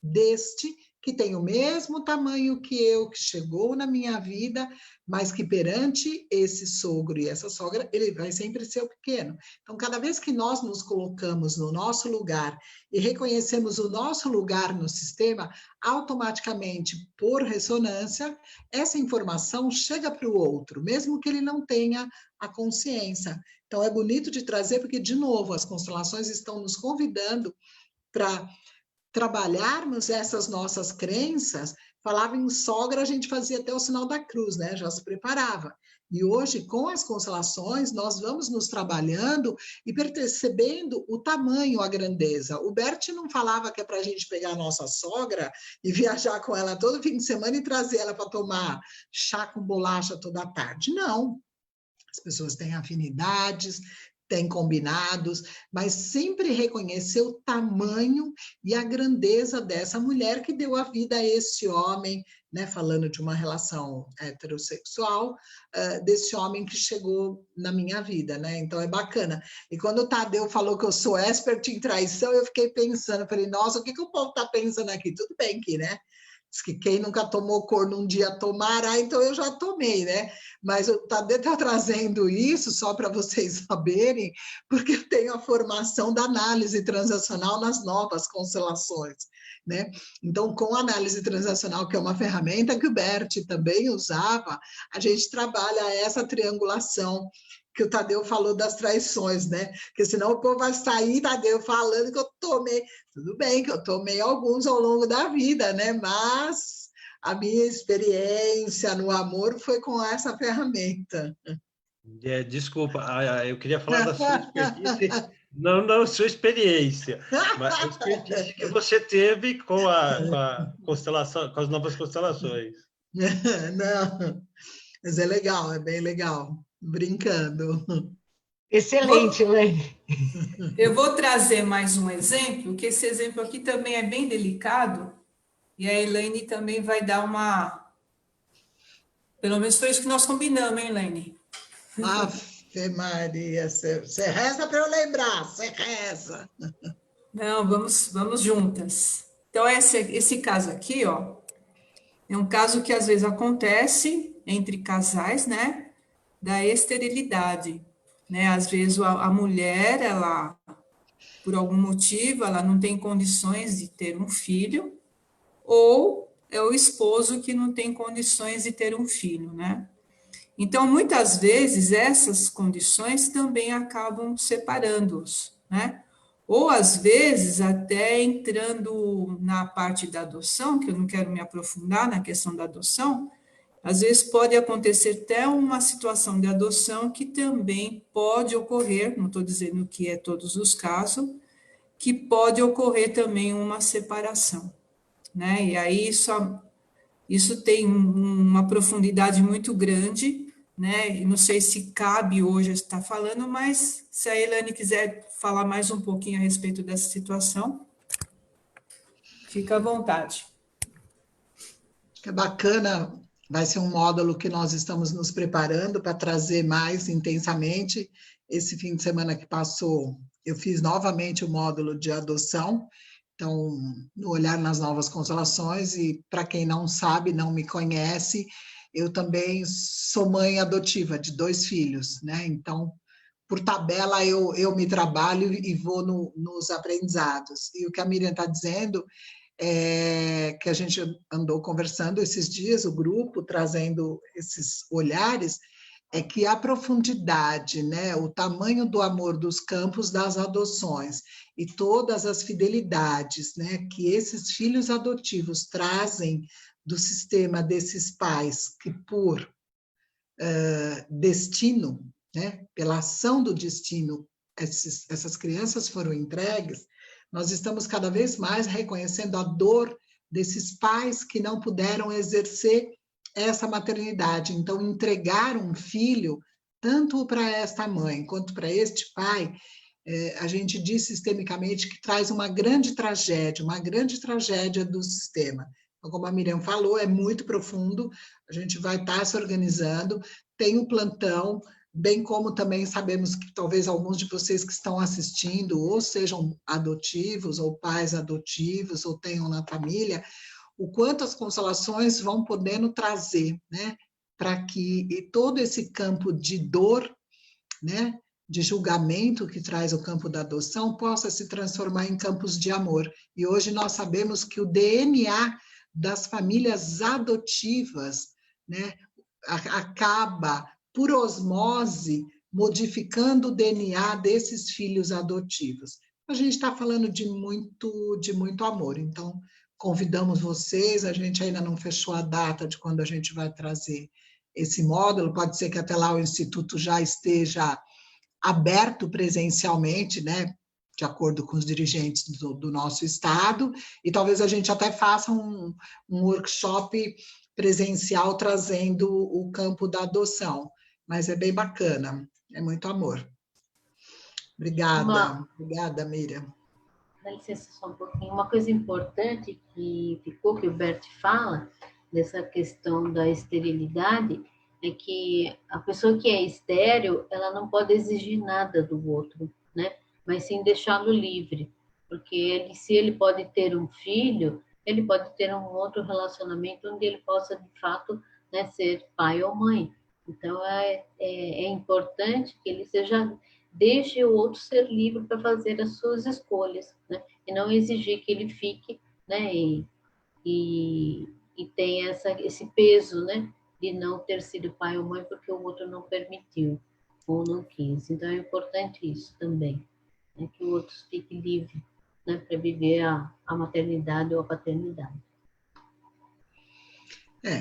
deste que tem o mesmo tamanho que eu, que chegou na minha vida, mas que perante esse sogro e essa sogra, ele vai sempre ser o pequeno. Então, cada vez que nós nos colocamos no nosso lugar e reconhecemos o nosso lugar no sistema, automaticamente, por ressonância, essa informação chega para o outro, mesmo que ele não tenha a consciência. Então, é bonito de trazer, porque, de novo, as constelações estão nos convidando para trabalharmos essas nossas crenças. Falava em sogra, a gente fazia até o sinal da cruz, né? Já se preparava. E hoje, com as constelações, nós vamos nos trabalhando e percebendo o tamanho, a grandeza. O Bert não falava que é para a gente pegar a nossa sogra e viajar com ela todo fim de semana e trazer ela para tomar chá com bolacha toda tarde. Não. As pessoas têm afinidades, têm combinados, mas sempre reconhecer o tamanho e a grandeza dessa mulher que deu a vida a esse homem, né, falando de uma relação heterossexual, desse homem que chegou na minha vida, né? Então é bacana. E quando o Tadeu falou que eu sou expert em traição, eu fiquei pensando, falei, nossa, o que o povo está pensando aqui? Tudo bem que, né? Diz que quem nunca tomou corno um dia tomará, então eu já tomei, né? Mas o Tadeu está trazendo isso só para vocês saberem, porque eu tenho a formação da análise transacional nas novas constelações, né? Então, com a análise transacional, que é uma ferramenta que o Bert também usava, a gente trabalha essa triangulação que o Tadeu falou das traições, né? Porque senão o povo vai sair, Tadeu, falando que eu tomei. Tudo bem que eu tomei alguns ao longo da vida, né? Mas a minha experiência no amor foi com essa ferramenta. Desculpa, eu queria falar da sua expertise, não sua experiência, mas a expertise que você teve com a constelação, com as novas constelações. Não, mas é legal, é bem legal. Brincando. Excelente, Elaine. Eu vou trazer mais um exemplo, que esse exemplo aqui também é bem delicado, e a Elaine também vai dar uma... Pelo menos foi isso que nós combinamos, hein, Elaine? Ave Maria, você reza para eu lembrar, você reza. Não, vamos juntas. Então, esse caso aqui, ó, é um caso que às vezes acontece entre casais, né, da esterilidade, né? Às vezes a mulher, ela, por algum motivo, ela não tem condições de ter um filho, ou é o esposo que não tem condições de ter um filho, né? Então, muitas vezes, essas condições também acabam separando-os, né? Ou, às vezes, até entrando na parte da adoção, que eu não quero me aprofundar na questão da adoção, às vezes pode acontecer até uma situação de adoção que também pode ocorrer, não estou dizendo que é todos os casos, que pode ocorrer também uma separação, né? E aí isso tem uma profundidade muito grande, né? E não sei se cabe hoje estar falando, mas se a Elaine quiser falar mais um pouquinho a respeito dessa situação, fica à vontade. É bacana, vai ser um módulo que nós estamos nos preparando para trazer mais intensamente. Esse fim de semana que passou, eu fiz novamente o módulo de adoção, então, no Olhar nas Novas Constelações, e para quem não sabe, não me conhece, eu também sou mãe adotiva de 2 filhos, né? Então, por tabela, eu me trabalho e vou nos aprendizados. E o que a Miriam está dizendo é que a gente andou conversando esses dias, o grupo, trazendo esses olhares, é que a profundidade, né, o tamanho do amor dos campos das adoções e todas as fidelidades, né, que esses filhos adotivos trazem do sistema desses pais que por destino, né, pela ação do destino, essas crianças foram entregues, nós estamos cada vez mais reconhecendo a dor desses pais que não puderam exercer essa maternidade. Então, entregar um filho, tanto para esta mãe quanto para este pai, a gente diz sistemicamente que traz uma grande tragédia do sistema. Então, como a Miriam falou, é muito profundo, a gente vai estar se organizando, tem o plantão, bem como também sabemos que talvez alguns de vocês que estão assistindo, ou sejam adotivos, ou pais adotivos, ou tenham na família, o quanto as constelações vão podendo trazer, né, para que todo esse campo de dor, né, de julgamento que traz o campo da adoção, possa se transformar em campos de amor. E hoje nós sabemos que o DNA das famílias adotivas, né, acaba, por osmose, modificando o DNA desses filhos adotivos. A gente está falando de muito amor, então convidamos vocês, a gente ainda não fechou a data de quando a gente vai trazer esse módulo, pode ser que até lá o Instituto já esteja aberto presencialmente, né, de acordo com os dirigentes do nosso estado, e talvez a gente até faça um workshop presencial trazendo o campo da adoção, mas é bem bacana, é muito amor. Obrigada, Miriam. Dá licença só um pouquinho. Uma coisa importante que ficou, que o Bert fala, dessa questão da esterilidade, é que a pessoa que é estéril, ela não pode exigir nada do outro, né? Mas sim deixá-lo livre, porque se ele pode ter um filho, ele pode ter um outro relacionamento onde ele possa, de fato, né, ser pai ou mãe. Então, é importante que ele deixe o outro ser livre para fazer as suas escolhas, né? E não exigir que ele fique, né, e tenha esse peso, né, de não ter sido pai ou mãe porque o outro não permitiu ou não quis. Então, é importante isso também, né, que o outro fique livre, né, para viver a maternidade ou a paternidade.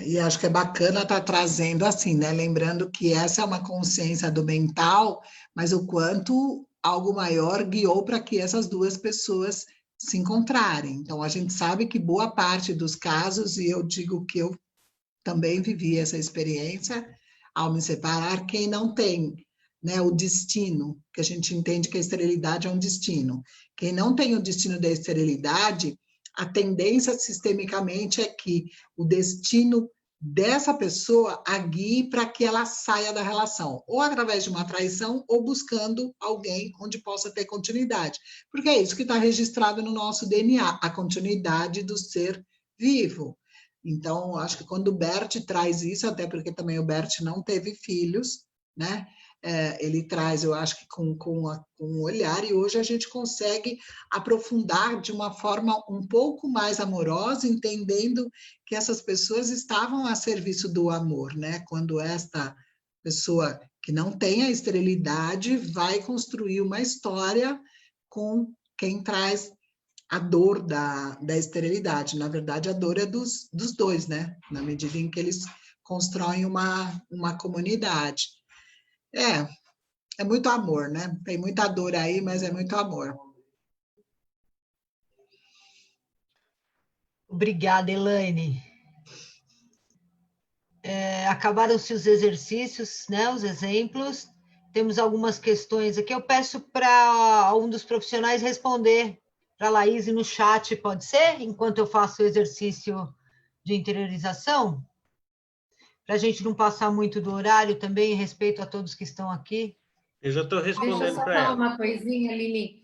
E acho que é bacana estar trazendo assim, né? Lembrando que essa é uma consciência do mental, mas o quanto algo maior guiou para que essas duas pessoas se encontrarem. Então, a gente sabe que boa parte dos casos, e eu digo que eu também vivi essa experiência, ao me separar, quem não tem, né, o destino, que a gente entende que a esterilidade é um destino. Quem não tem o destino da esterilidade, a tendência sistemicamente é que o destino dessa pessoa a guie para que ela saia da relação, ou através de uma traição, ou buscando alguém onde possa ter continuidade. Porque é isso que está registrado no nosso DNA, a continuidade do ser vivo. Então, acho que quando o Bert traz isso, até porque também o Bert não teve filhos, né? Ele traz, eu acho que com um olhar, e hoje a gente consegue aprofundar de uma forma um pouco mais amorosa, entendendo que essas pessoas estavam a serviço do amor, né? Quando esta pessoa que não tem a esterilidade vai construir uma história com quem traz a dor da esterilidade. Na verdade, a dor é dos dois, né? Na medida em que eles constroem uma comunidade. É muito amor, né? Tem muita dor aí, mas é muito amor. Obrigada, Elaine. Acabaram-se os exercícios, né? Os exemplos. Temos algumas questões aqui. Eu peço para um dos profissionais responder para a Laís no chat, pode ser? Enquanto eu faço o exercício de interiorização? Para a gente não passar muito do horário também, em respeito a todos que estão aqui. Eu já estou respondendo para ela. Deixa eu só falar uma coisinha, Lili.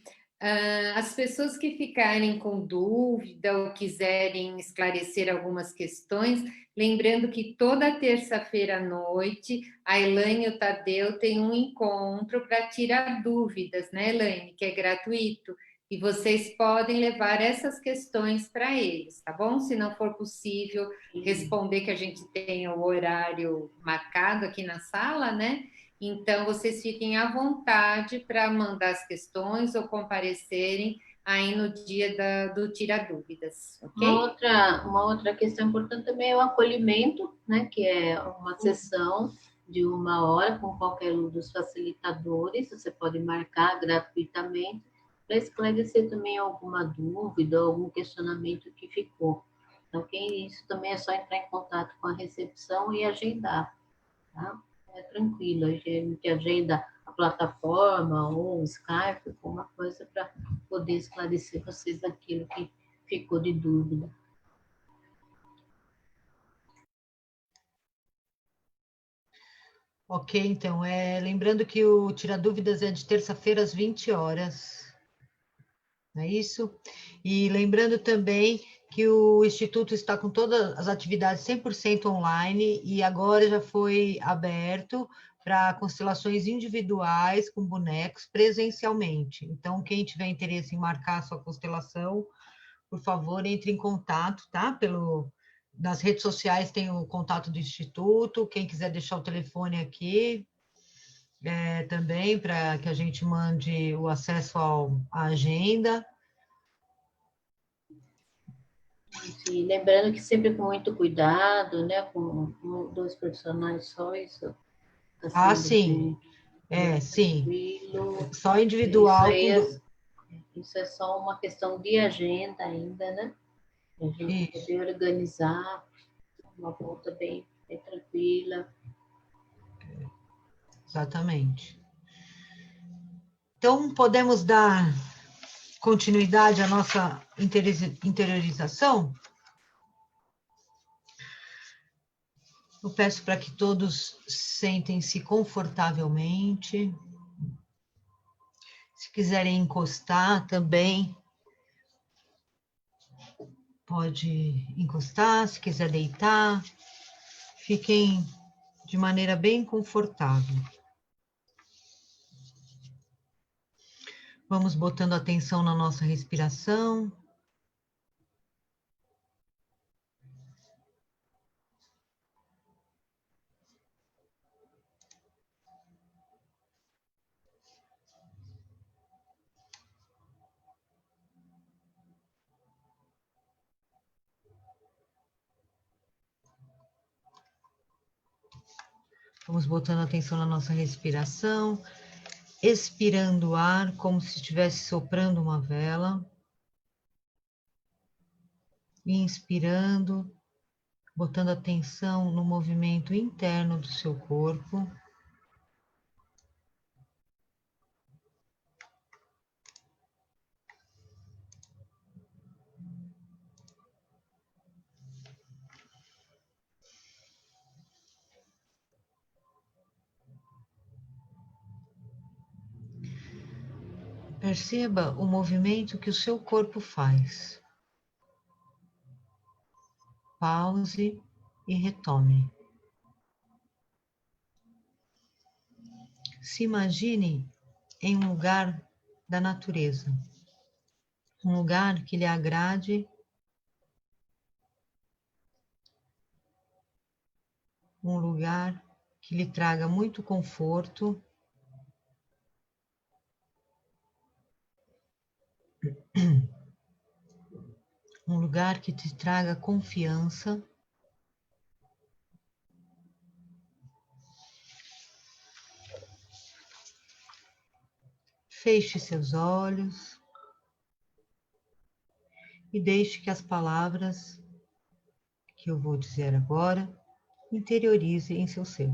As pessoas que ficarem com dúvida ou quiserem esclarecer algumas questões, lembrando que toda terça-feira à noite, a Elaine e o Tadeu têm um encontro para tirar dúvidas, né, Elaine? Que é gratuito. E vocês podem levar essas questões para eles, tá bom? Se não for possível responder, que a gente tenha o horário marcado aqui na sala, né? Então, vocês fiquem à vontade para mandar as questões ou comparecerem aí no dia do Tira Dúvidas, ok? Uma outra questão importante também é o acolhimento, né? Que é uma sessão de 1 hora com qualquer um dos facilitadores. Você pode marcar gratuitamente para esclarecer também alguma dúvida, algum questionamento que ficou. Então, isso também é só entrar em contato com a recepção e agendar, tá? É tranquilo, a gente agenda a plataforma ou o Skype, alguma coisa para poder esclarecer vocês daquilo que ficou de dúvida. Ok, então, lembrando que o Tira Dúvidas é de terça-feira às 20 horas. Não é isso? E lembrando também que o Instituto está com todas as atividades 100% online e agora já foi aberto para constelações individuais com bonecos presencialmente. Então, quem tiver interesse em marcar a sua constelação, por favor, entre em contato, tá? Nas redes sociais tem o contato do Instituto, quem quiser deixar o telefone aqui, também, para que a gente mande o acesso à agenda. E lembrando que sempre com muito cuidado, né? Com 2 personagens só, isso está sendo Sim. bem Sim. tranquilo. Só individual. Isso é só uma questão de agenda ainda, né? A gente poder organizar uma volta bem tranquila. Exatamente. Então, podemos dar continuidade à nossa interiorização? Eu peço para que todos sentem-se confortavelmente. Se quiserem encostar também, pode encostar. Se quiser deitar, fiquem de maneira bem confortável. Vamos botando atenção na nossa respiração. Vamos botando atenção na nossa respiração, expirando o ar como se estivesse soprando uma vela. Inspirando, botando atenção no movimento interno do seu corpo. Perceba o movimento que o seu corpo faz. Pause e retome. Se imagine em um lugar da natureza, um lugar que lhe agrade, um lugar que lhe traga muito conforto, um lugar que te traga confiança. Feche seus olhos e deixe que as palavras que eu vou dizer agora interiorize em seu ser.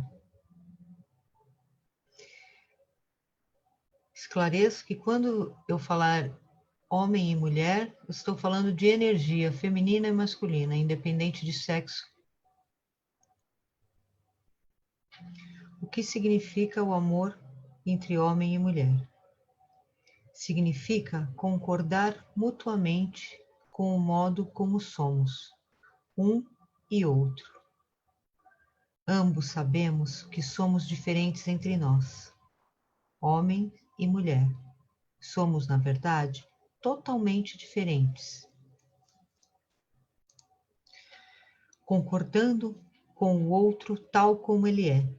Esclareço que quando eu falar homem e mulher, eu estou falando de energia feminina e masculina, independente de sexo. O que significa o amor entre homem e mulher? Significa concordar mutuamente com o modo como somos, um e outro. Ambos sabemos que somos diferentes entre nós, homem e mulher. Somos, na verdade, totalmente diferentes. Concordando com o outro tal como ele é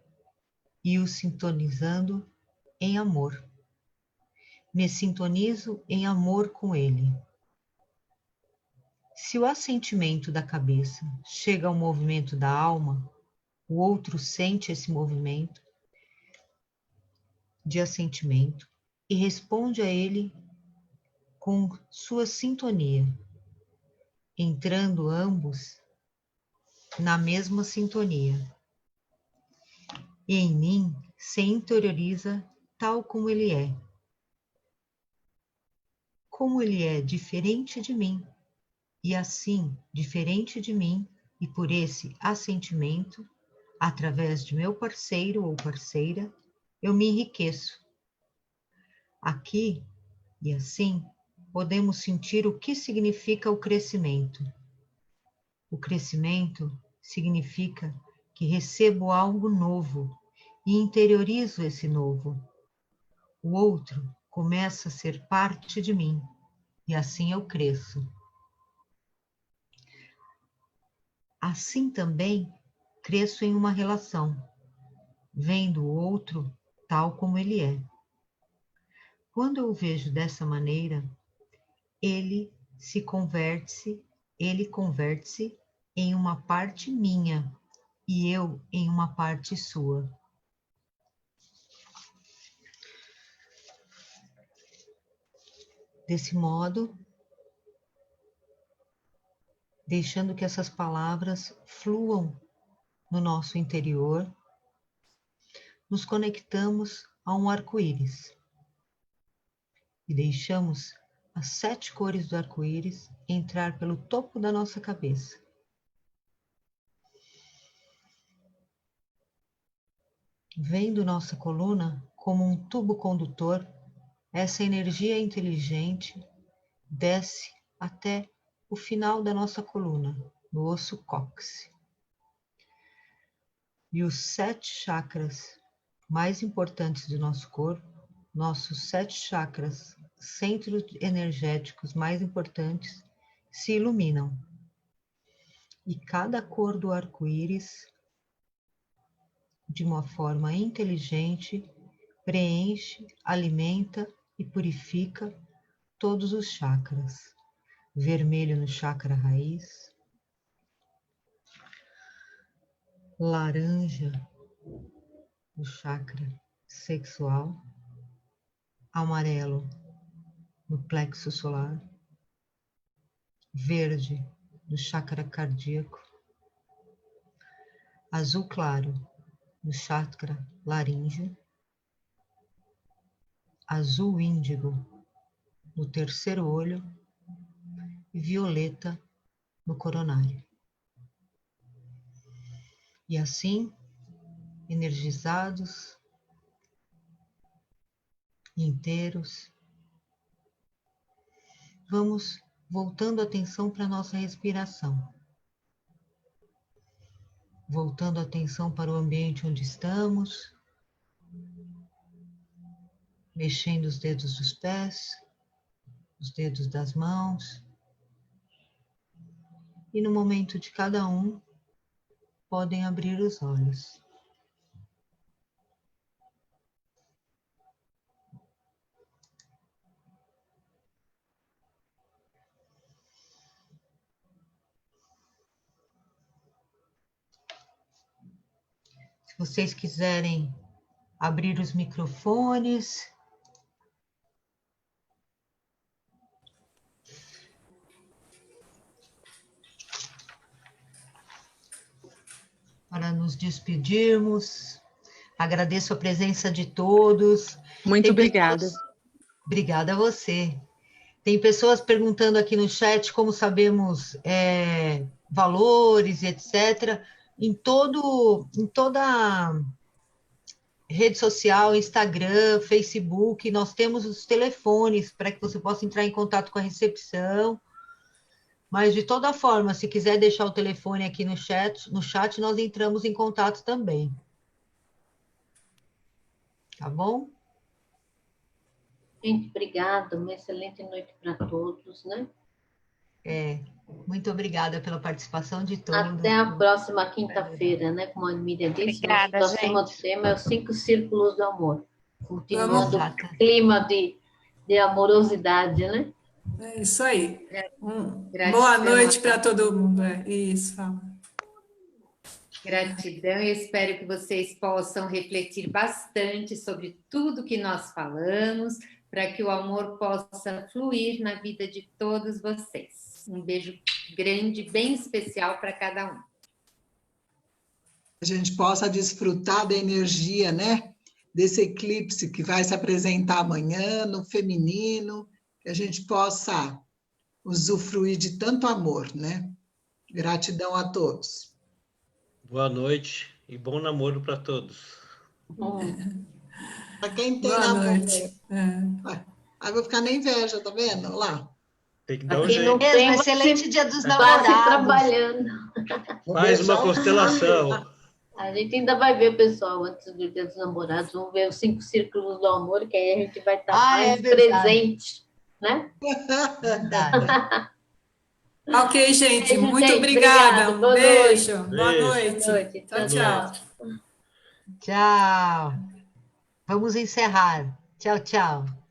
e o sintonizando em amor. Me sintonizo em amor com ele. Se o assentimento da cabeça chega ao movimento da alma, o outro sente esse movimento de assentimento e responde a ele com sua sintonia, entrando ambos na mesma sintonia. E em mim se interioriza tal como ele é. Como ele é diferente de mim, e assim, diferente de mim, e por esse assentimento, através de meu parceiro ou parceira, eu me enriqueço. Aqui e assim, podemos sentir o que significa o crescimento, O crescimento significa que recebo algo novo e interiorizo esse novo. O outro começa a ser parte de mim e assim eu cresço. Assim também cresço em uma relação, vendo o outro tal como ele é. Quando eu o vejo dessa maneira, ele converte-se em uma parte minha e eu em uma parte sua. Desse modo, deixando que essas palavras fluam no nosso interior, nos conectamos a um arco-íris e deixamos as 7 cores do arco-íris entrar pelo topo da nossa cabeça. Vendo nossa coluna como um tubo condutor, essa energia inteligente desce até o final da nossa coluna, no osso cóccix. E os 7 chakras mais importantes do nosso corpo, nossos 7 chakras, centros energéticos mais importantes, se iluminam. E cada cor do arco-íris, de uma forma inteligente, preenche, alimenta e purifica todos os chakras. Vermelho no chakra raiz, laranja no chakra sexual, amarelo no plexo solar, verde no chakra cardíaco, azul claro no chakra laríngeo, azul índigo no terceiro olho e violeta no coronário. E assim, energizados, inteiros, vamos voltando a atenção para a nossa respiração. Voltando a atenção para o ambiente onde estamos, mexendo os dedos dos pés, os dedos das mãos. E no momento de cada um, podem abrir os olhos. Se vocês quiserem abrir os microfones. Para nos despedirmos. Agradeço a presença de todos. Muito obrigada. Obrigada a você. Tem pessoas perguntando aqui no chat como sabemos valores, etc. Em toda rede social, Instagram, Facebook, nós temos os telefones para que você possa entrar em contato com a recepção. Mas, de toda forma, se quiser deixar o telefone aqui no chat, nós entramos em contato também. Tá bom? Gente, obrigada. Uma excelente noite para todos, né? Muito obrigada pela participação de todos. Até a próxima quinta-feira, né? Como a Miriam disse, Obrigada, nosso próximo gente. tema é os 5 círculos do amor. Continuando Exato. o clima de amorosidade, né? É isso aí. Gratidão. Boa noite para todo mundo. Isso, fala. Gratidão e espero que vocês possam refletir bastante sobre tudo que nós falamos, para que o amor possa fluir na vida de todos vocês. Um beijo grande, bem especial para cada um. A gente possa desfrutar da energia, né? Desse eclipse que vai se apresentar amanhã no feminino, que a gente possa usufruir de tanto amor, né? Gratidão a todos. Boa noite e bom namoro para todos. Para quem tem Boa namoro. noite. Aí vou ficar na inveja, tá vendo? Olha lá. Tem que dar um Aqui jeito. não Mesmo, tem, excelente dia dos quase namorados. trabalhando. Faz uma constelação. A gente ainda vai ver, pessoal, antes do Dia dos Namorados, vamos ver os 5 círculos do amor, que aí a gente vai estar mais verdade. presente, né? Verdade. Ok, gente, Beijo, muito gente. obrigada. Obrigada. Boa Beijo. noite. Boa Beijo. noite. Boa noite. Tchau, Boa tchau. Tchau. Vamos encerrar. Tchau, tchau.